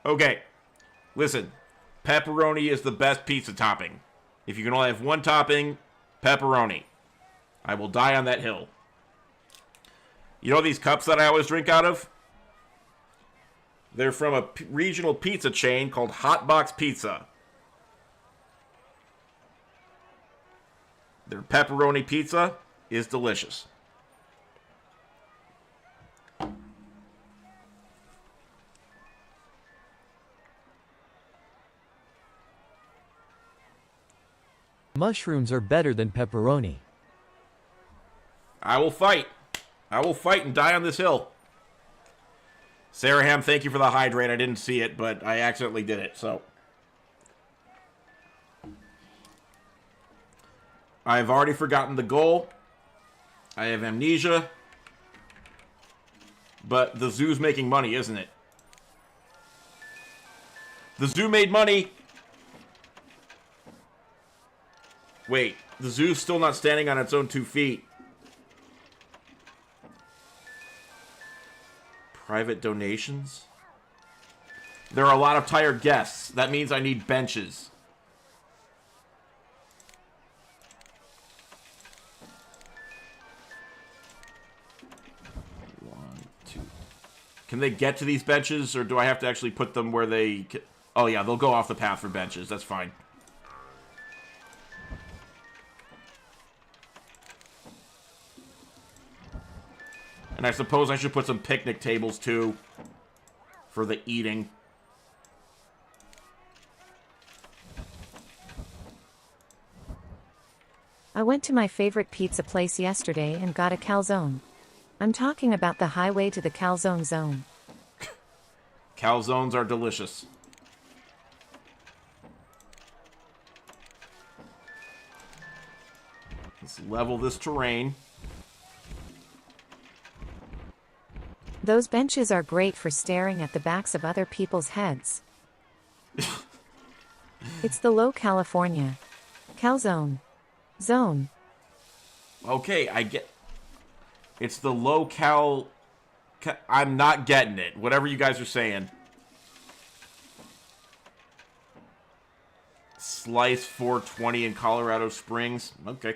Okay, listen. Pepperoni is the best pizza topping. If you can only have one topping, pepperoni. I will die on that hill. You know these cups that I always drink out of? They're from a regional pizza chain called Hot Box Pizza. Their pepperoni pizza is delicious. Mushrooms are better than pepperoni. I will fight. I will fight and die on this hill. Sarah Ham, thank you for the hydrate. I didn't see it, but I accidentally did it, so. I've already forgotten the goal. I have amnesia. But the zoo's making money, isn't it? The zoo made money. Wait, the zoo's still not standing on its own 2 feet. Private donations? There are a lot of tired guests. That means I need benches. One, two. Can they get to these benches, or do I have to actually put them where they... Oh yeah, they'll go off the path for benches. That's fine. And I suppose I should put some picnic tables, too, for the eating. I went to my favorite pizza place yesterday and got a calzone. I'm talking about the highway to the calzone zone. Calzones are delicious. Let's level this terrain. Those benches are great for staring at the backs of other people's heads. It's the low California. Calzone. Zone. Okay, I get... It's the low-cal... I'm not getting it. Whatever you guys are saying. Slice 420 in Colorado Springs. Okay.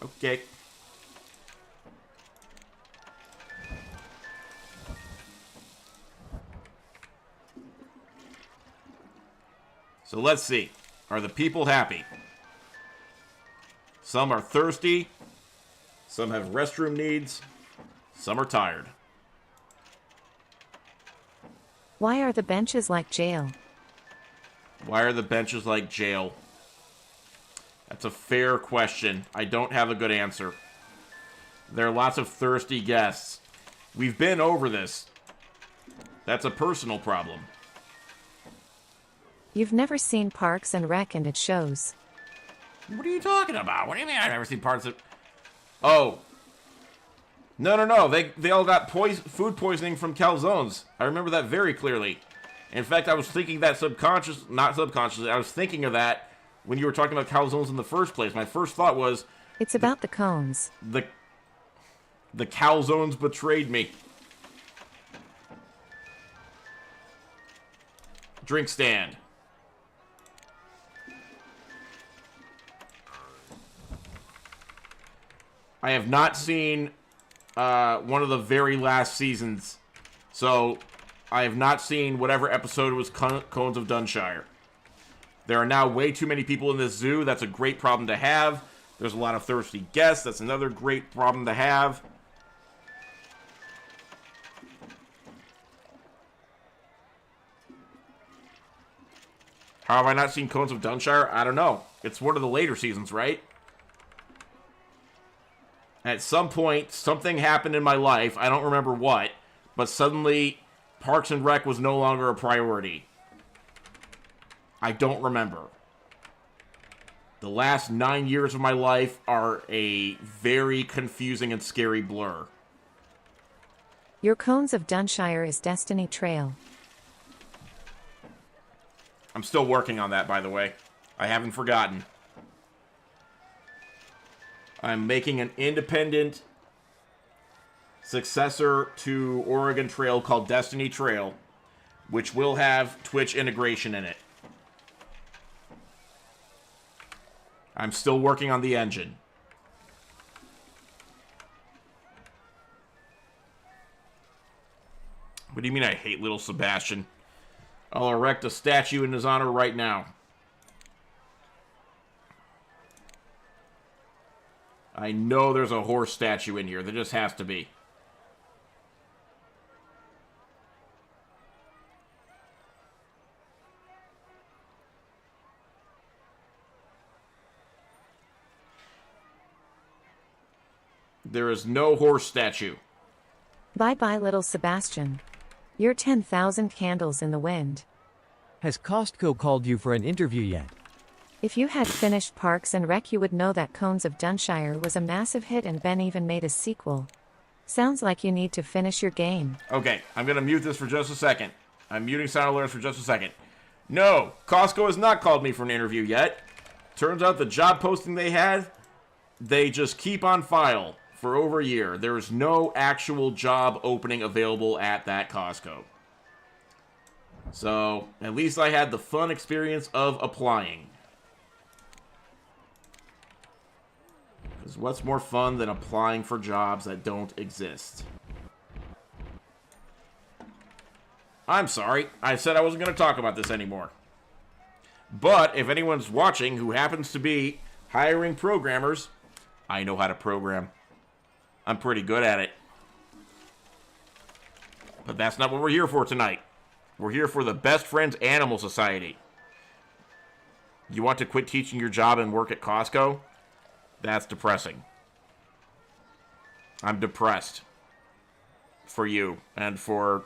Okay. So let's see. Are the people happy? Some are thirsty. Some have restroom needs. Some are tired. Why are the benches like jail? Why are the benches like jail? That's a fair question. I don't have a good answer. There are lots of thirsty guests. We've been over this. That's a personal problem. You've never seen Parks and Rec and it shows. What are you talking about? What do you mean I've never seen parts of... Oh. No. They all got food poisoning from calzones. I remember that very clearly. In fact, I was thinking that not subconsciously, I was thinking of that when you were talking about calzones in the first place. My first thought was... It's about the cones. The calzones betrayed me. Drink stand. I have not seen one of the very last seasons, so I have not seen whatever episode was Cones of Dunshire. There are now way too many people in this zoo. That's a great problem to have. There's a lot of thirsty guests. That's another great problem to have. How have I not seen Cones of Dunshire? I don't know. It's one of the later seasons, right? At some point, something happened in my life, I don't remember what, but suddenly Parks and Rec was no longer a priority. I don't remember. The last 9 years of my life are a very confusing and scary blur. Your Cones of Dunshire is Destiny Trail. I'm still working on that, by the way. I haven't forgotten. I'm making an independent successor to Oregon Trail called Destiny Trail, which will have Twitch integration in it. I'm still working on the engine. What do you mean I hate little Sebastian? I'll erect a statue in his honor right now. I know there's a horse statue in here. There just has to be. There is no horse statue. Bye-bye, little Sebastian. You're 10,000 candles in the wind. Has Costco called you for an interview yet? If you had finished Parks and Rec, you would know that Cones of Dunshire was a massive hit and Ben even made a sequel. Sounds like you need to finish your game. Okay, I'm going to mute this for just a second. I'm muting sound alerts for just a second. No, Costco has not called me for an interview yet. Turns out the job posting they had, they just keep on file for over a year. There is no actual job opening available at that Costco. So, at least I had the fun experience of applying. Because what's more fun than applying for jobs that don't exist? I'm sorry. I said I wasn't going to talk about this anymore. But if anyone's watching who happens to be hiring programmers, I know how to program. I'm pretty good at it. But that's not what we're here for tonight. We're here for the Best Friends Animal Society. You want to quit teaching your job and work at Costco? That's depressing. I'm depressed. For you and for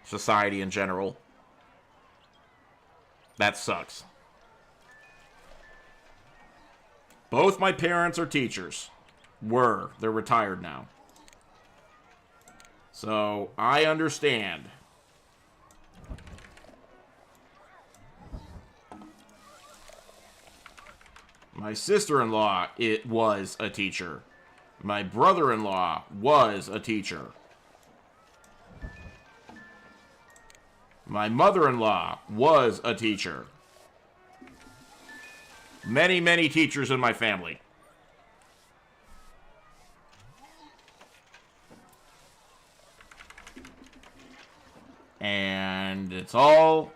society in general. That sucks. Both my parents are teachers. Were. They're retired now. So, I understand. My sister-in-law, it was a teacher. My brother-in-law was a teacher. My mother-in-law was a teacher. Many, many teachers in my family. And it's all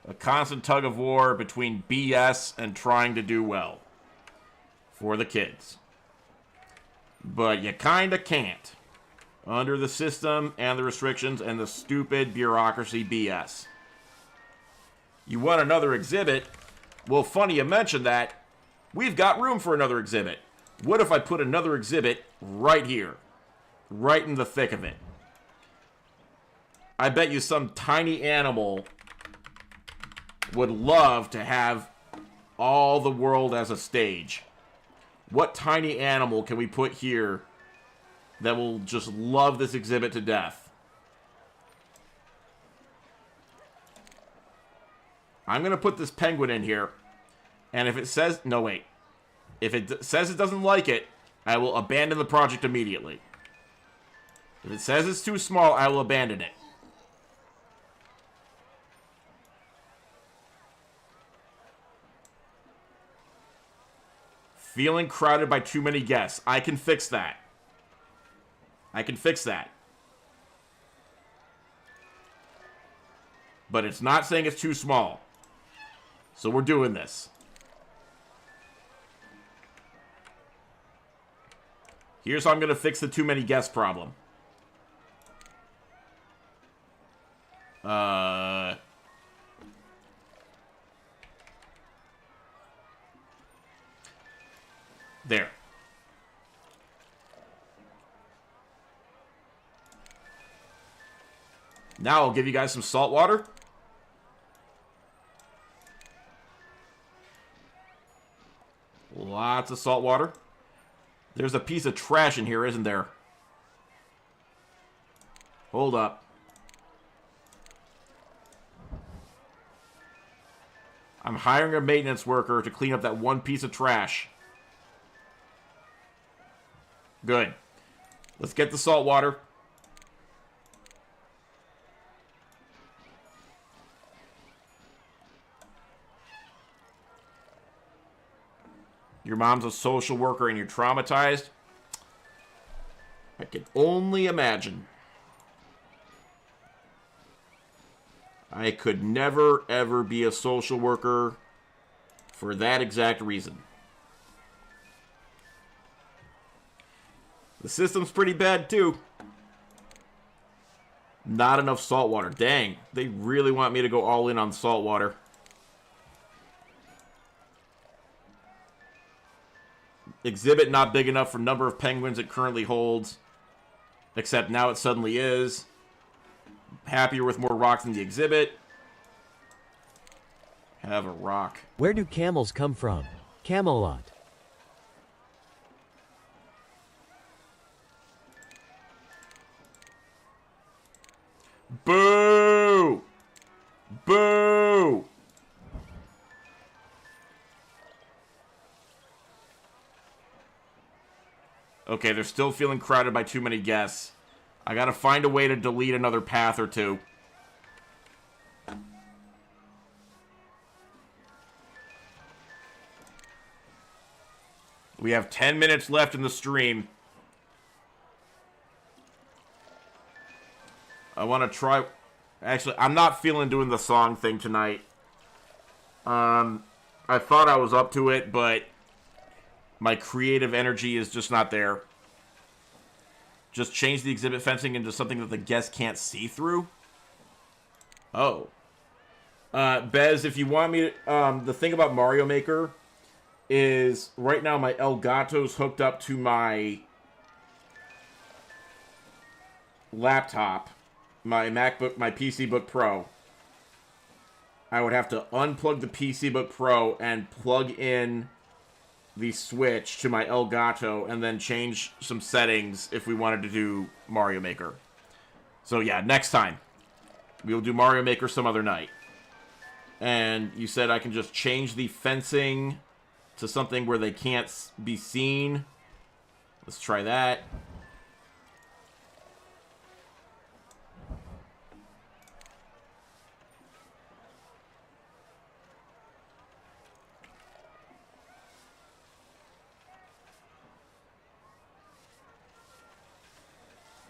a constant tug of war between BS and trying to do well for the kids. But you kinda can't. Under the system and the restrictions and the stupid bureaucracy BS. You want another exhibit? Well, funny you mention that. We've got room for another exhibit. What if I put another exhibit right here? Right in the thick of it. I bet you some tiny animal would love to have all the world as a stage. What tiny animal can we put here that will just love this exhibit to death? I'm going to put this penguin in here. And if it says... No, wait. If it says it doesn't like it, I will abandon the project immediately. If it says it's too small, I will abandon it. Feeling crowded by too many guests. I can fix that. I can fix that. But it's not saying it's too small. So we're doing this. Here's how I'm going to fix the too many guests problem. There. Now I'll give you guys some salt water. Lots of salt water. There's a piece of trash in here, isn't there? Hold up. I'm hiring a maintenance worker to clean up that one piece of trash. Good. Let's get the salt water. Your mom's a social worker and you're traumatized? I can only imagine. I could never, ever be a social worker for that exact reason. The system's pretty bad, too. Not enough salt water. Dang, they really want me to go all in on salt water. Exhibit not big enough for number of penguins it currently holds. Except now it suddenly is. Happier with more rocks in the exhibit. Have a rock. Where do camels come from? Camelot. Boo! Boo! Okay, they're still feeling crowded by too many guests. I gotta find a way to delete another path or two. We have 10 minutes left in the stream. I want to try... Actually, I'm not feeling doing the song thing tonight. I thought I was up to it, but my creative energy is just not there. Just change the exhibit fencing into something that the guests can't see through? Oh. Bez, if you want me to... the thing about Mario Maker is right now my Elgato's hooked up to my laptop. My MacBook, my PC Book Pro. I would have to unplug the PC Book Pro and plug in the Switch to my Elgato and then change some settings if we wanted to do Mario Maker. So yeah, next time. We'll do Mario Maker some other night. And you said I can just change the fencing to something where they can't be seen. Let's try that.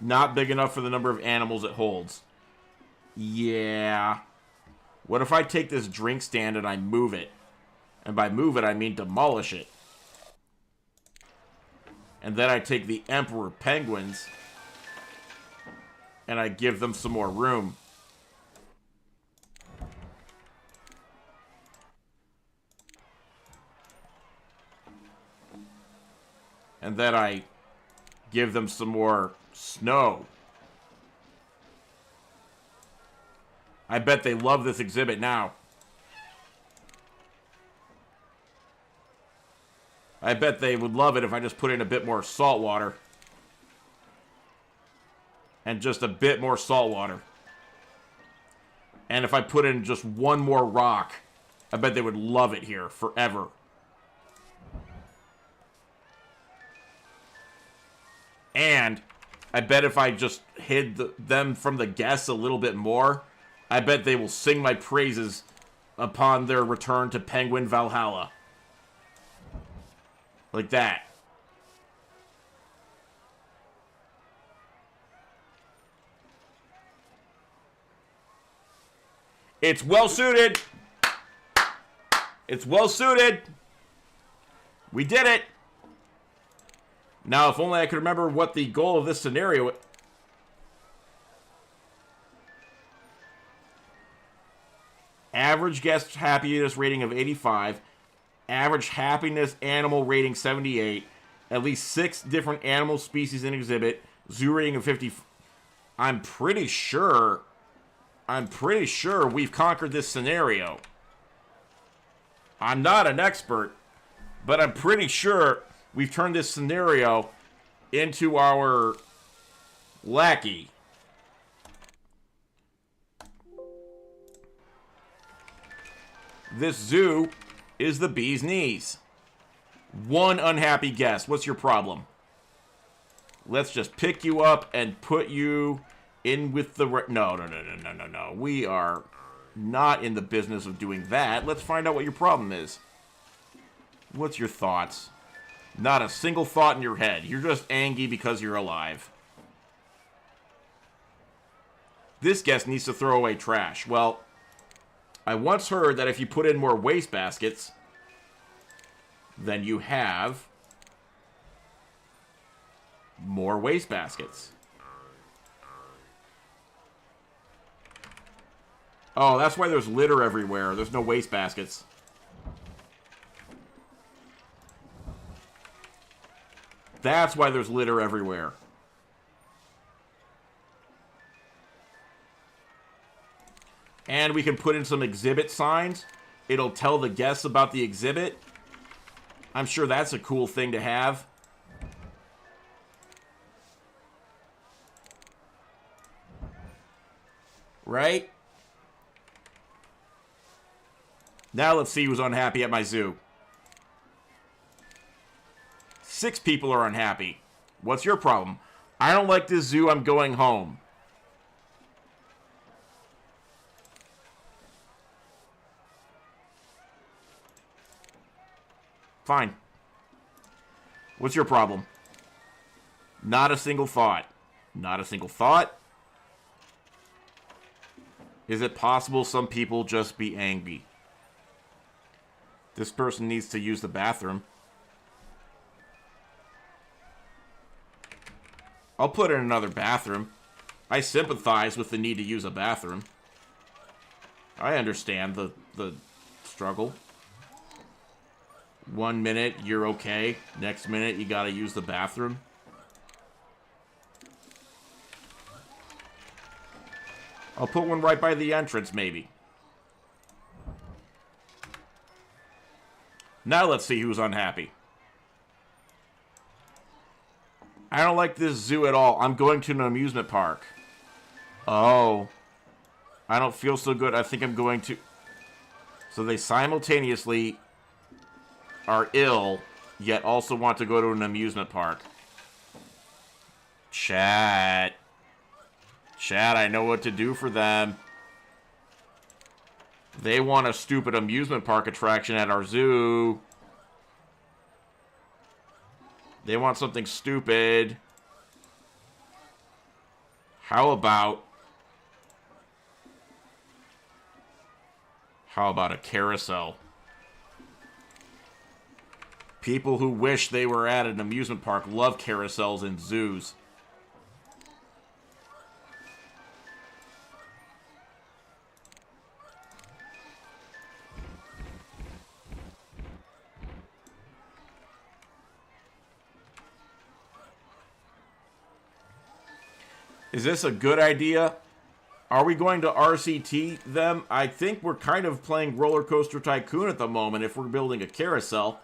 Not big enough for the number of animals it holds. Yeah. What if I take this drink stand and I move it? And by move it, I mean demolish it. And then I take the emperor penguins and I give them some more room. And then I give them some more snow. I bet they love this exhibit now. I bet they would love it if I just put in a bit more salt water. And just a bit more salt water. And if I put in just one more rock, I bet they would love it here forever. And I bet if I just hid them from the guests a little bit more, I bet they will sing my praises upon their return to Penguin Valhalla. Like that. It's well suited. It's well suited. We did it. Now, if only I could remember what the goal of this scenario is. Average guest happiness rating of 85. Average happiness animal rating 78. At least 6 different animal species in exhibit. Zoo rating of 50. I'm pretty sure we've conquered this scenario. I'm not an expert, but I'm pretty sure we've turned this scenario into our lackey. This zoo is the bee's knees. One unhappy guest. What's your problem? Let's just pick you up and put you in with the... No. We are not in the business of doing that. Let's find out what your problem is. What's your thoughts? Not a single thought in your head. You're just angry because you're alive. This guest needs to throw away trash. Well, I once heard that if you put in more waste baskets, then you have more waste baskets. Oh, that's why there's litter everywhere. There's no waste baskets. That's why there's litter everywhere. And we can put in some exhibit signs. It'll tell the guests about the exhibit. I'm sure that's a cool thing to have. Right? Now let's see who's unhappy at my zoo. 6 people are unhappy. What's your problem? I don't like this zoo. I'm going home. Fine. What's your problem? Not a single thought. Not a single thought. Is it possible some people just be angry? This person needs to use the bathroom. I'll put in another bathroom. I sympathize with the need to use a bathroom. I understand the struggle. 1 minute, you're okay. Next minute, you gotta use the bathroom. I'll put one right by the entrance, maybe. Now let's see who's unhappy. I don't like this zoo at all. I'm going to an amusement park. Oh. I don't feel so good. I think I'm going to... So they simultaneously are ill, yet also want to go to an amusement park. Chat. Chat, I know what to do for them. They want a stupid amusement park attraction at our zoo. They want something stupid. How about a carousel? People who wish they were at an amusement park love carousels in zoos. Is this a good idea? Are we going to RCT them? I think we're kind of playing Roller Coaster Tycoon at the moment if we're building a carousel.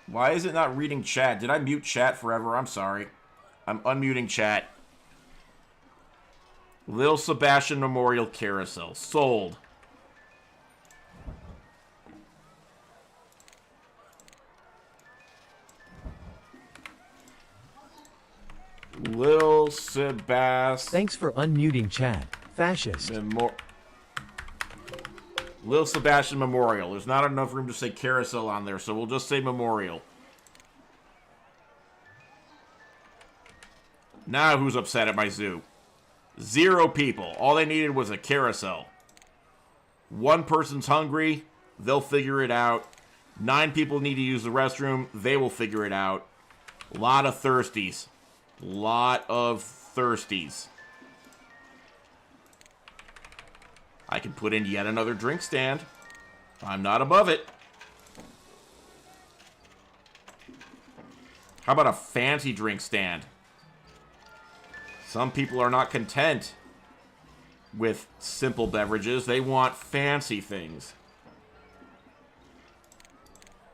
Why is it not reading chat? Did I mute chat forever? I'm sorry. I'm unmuting chat. Lil Sebastian Memorial Carousel. Sold. Lil Sebastian. Thanks for unmuting chat, fascist. Lil Sebastian Memorial. There's not enough room to say carousel on there, so we'll just say memorial. Now who's upset at my zoo? 0 people. All they needed was a carousel. 1 person's hungry. They'll figure it out. 9 people need to use the restroom. They will figure it out. A lot of thirsties. Lot of thirsties. I can put in yet another drink stand. I'm not above it. How about a fancy drink stand? Some people are not content with simple beverages. They want fancy things.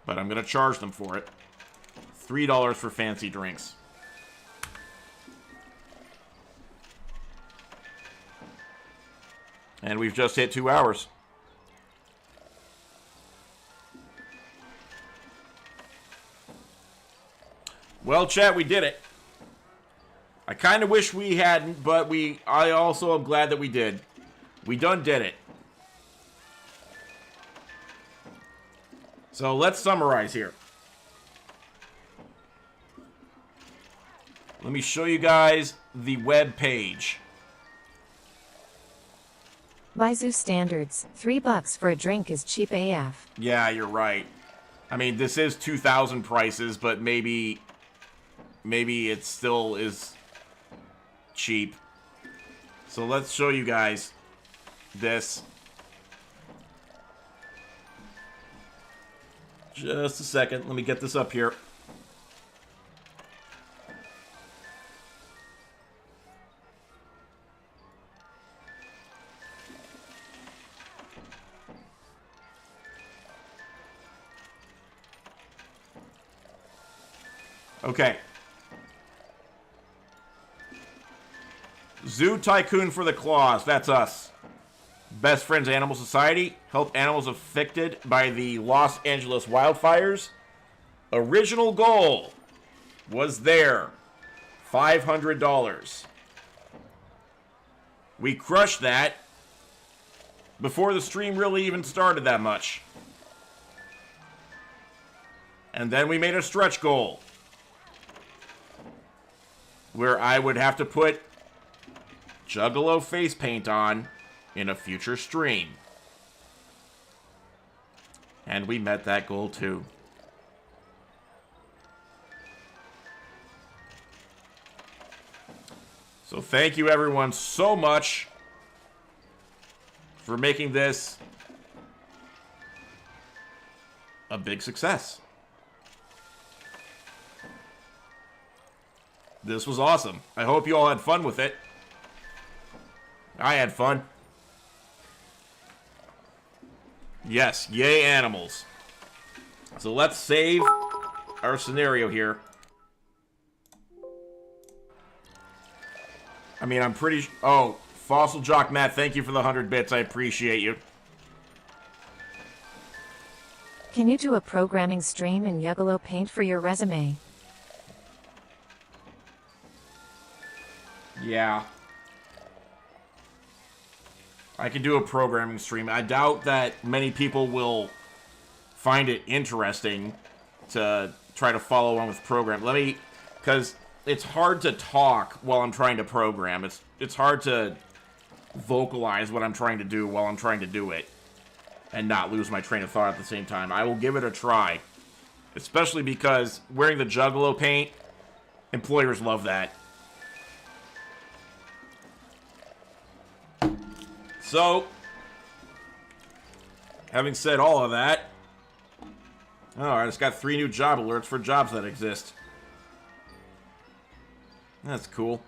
But I'm going to charge them for it. $3 for fancy drinks. And we've just hit 2 hours. Well, chat, we did it. I kind of wish we hadn't, but I also am glad that we did. We done did it. So let's summarize here. Let me show you guys the web page. By zoo standards, $3 for a drink is cheap AF. Yeah, you're right. I mean, this is 2000 prices, but maybe it still is cheap. So let's show you guys this. Just a second. Let me get this up here. Okay. Zoo Tycoon for the Claws. That's us. Best Friends Animal Society. Help animals affected by the Los Angeles wildfires. Original goal was there. $500. We crushed that before the stream really even started that much. And then we made a stretch goal, where I would have to put Juggalo face paint on in a future stream. And we met that goal too. So thank you everyone so much for making this a big success. This was awesome. I hope you all had fun with it. I had fun. Yes, yay animals. So let's save our scenario here. I mean, I'm pretty... Oh, Fossil Jock Matt, thank you for the 100 bits. I appreciate you. Can you do a programming stream in Juggalo Paint for your resume? Yeah. I can do a programming stream. I doubt that many people will find it interesting to try to follow along with program. Because it's hard to talk while I'm trying to program. It's hard to vocalize what I'm trying to do while I'm trying to do it and not lose my train of thought at the same time. I will give it a try, especially because wearing the Juggalo paint, employers love that. So, having said all of that, I just got 3 new job alerts for jobs that exist. That's cool.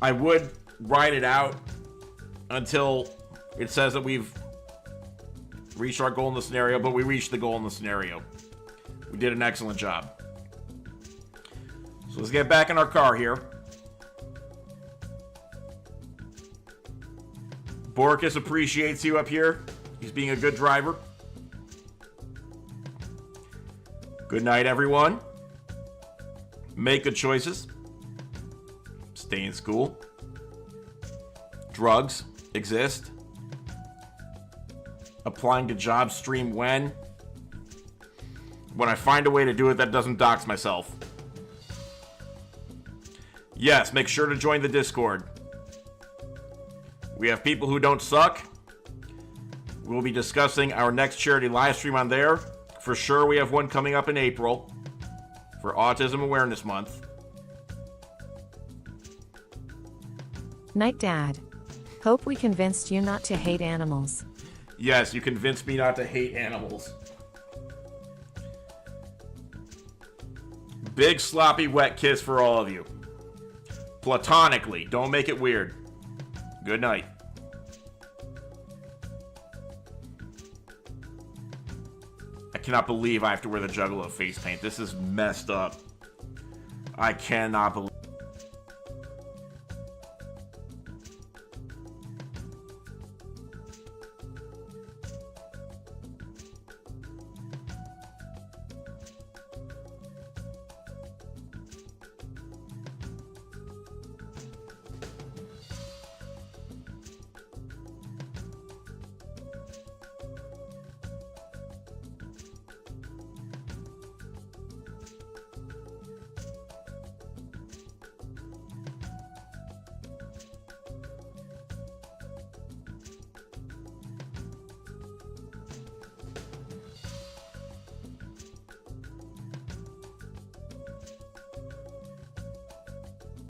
I would ride it out until it says that we've reached our goal in the scenario, but we reached the goal in the scenario. We did an excellent job. So let's get back in our car here. Borkus appreciates you up here. He's being a good driver. Good night, everyone. Make good choices. Stay in school. Drugs exist. Applying to job stream when I find a way to do it that doesn't dox myself. Yes, make sure to join the Discord. We have people who don't suck. We'll be discussing our next charity live stream on there. For sure, we have one coming up in April for Autism Awareness Month. Night, Dad. Hope we convinced you not to hate animals. Yes, you convinced me not to hate animals. Big sloppy wet kiss for all of you. Platonically, don't make it weird. Good night. I cannot believe I have to wear the Juggalo face paint. This is messed up. I cannot believe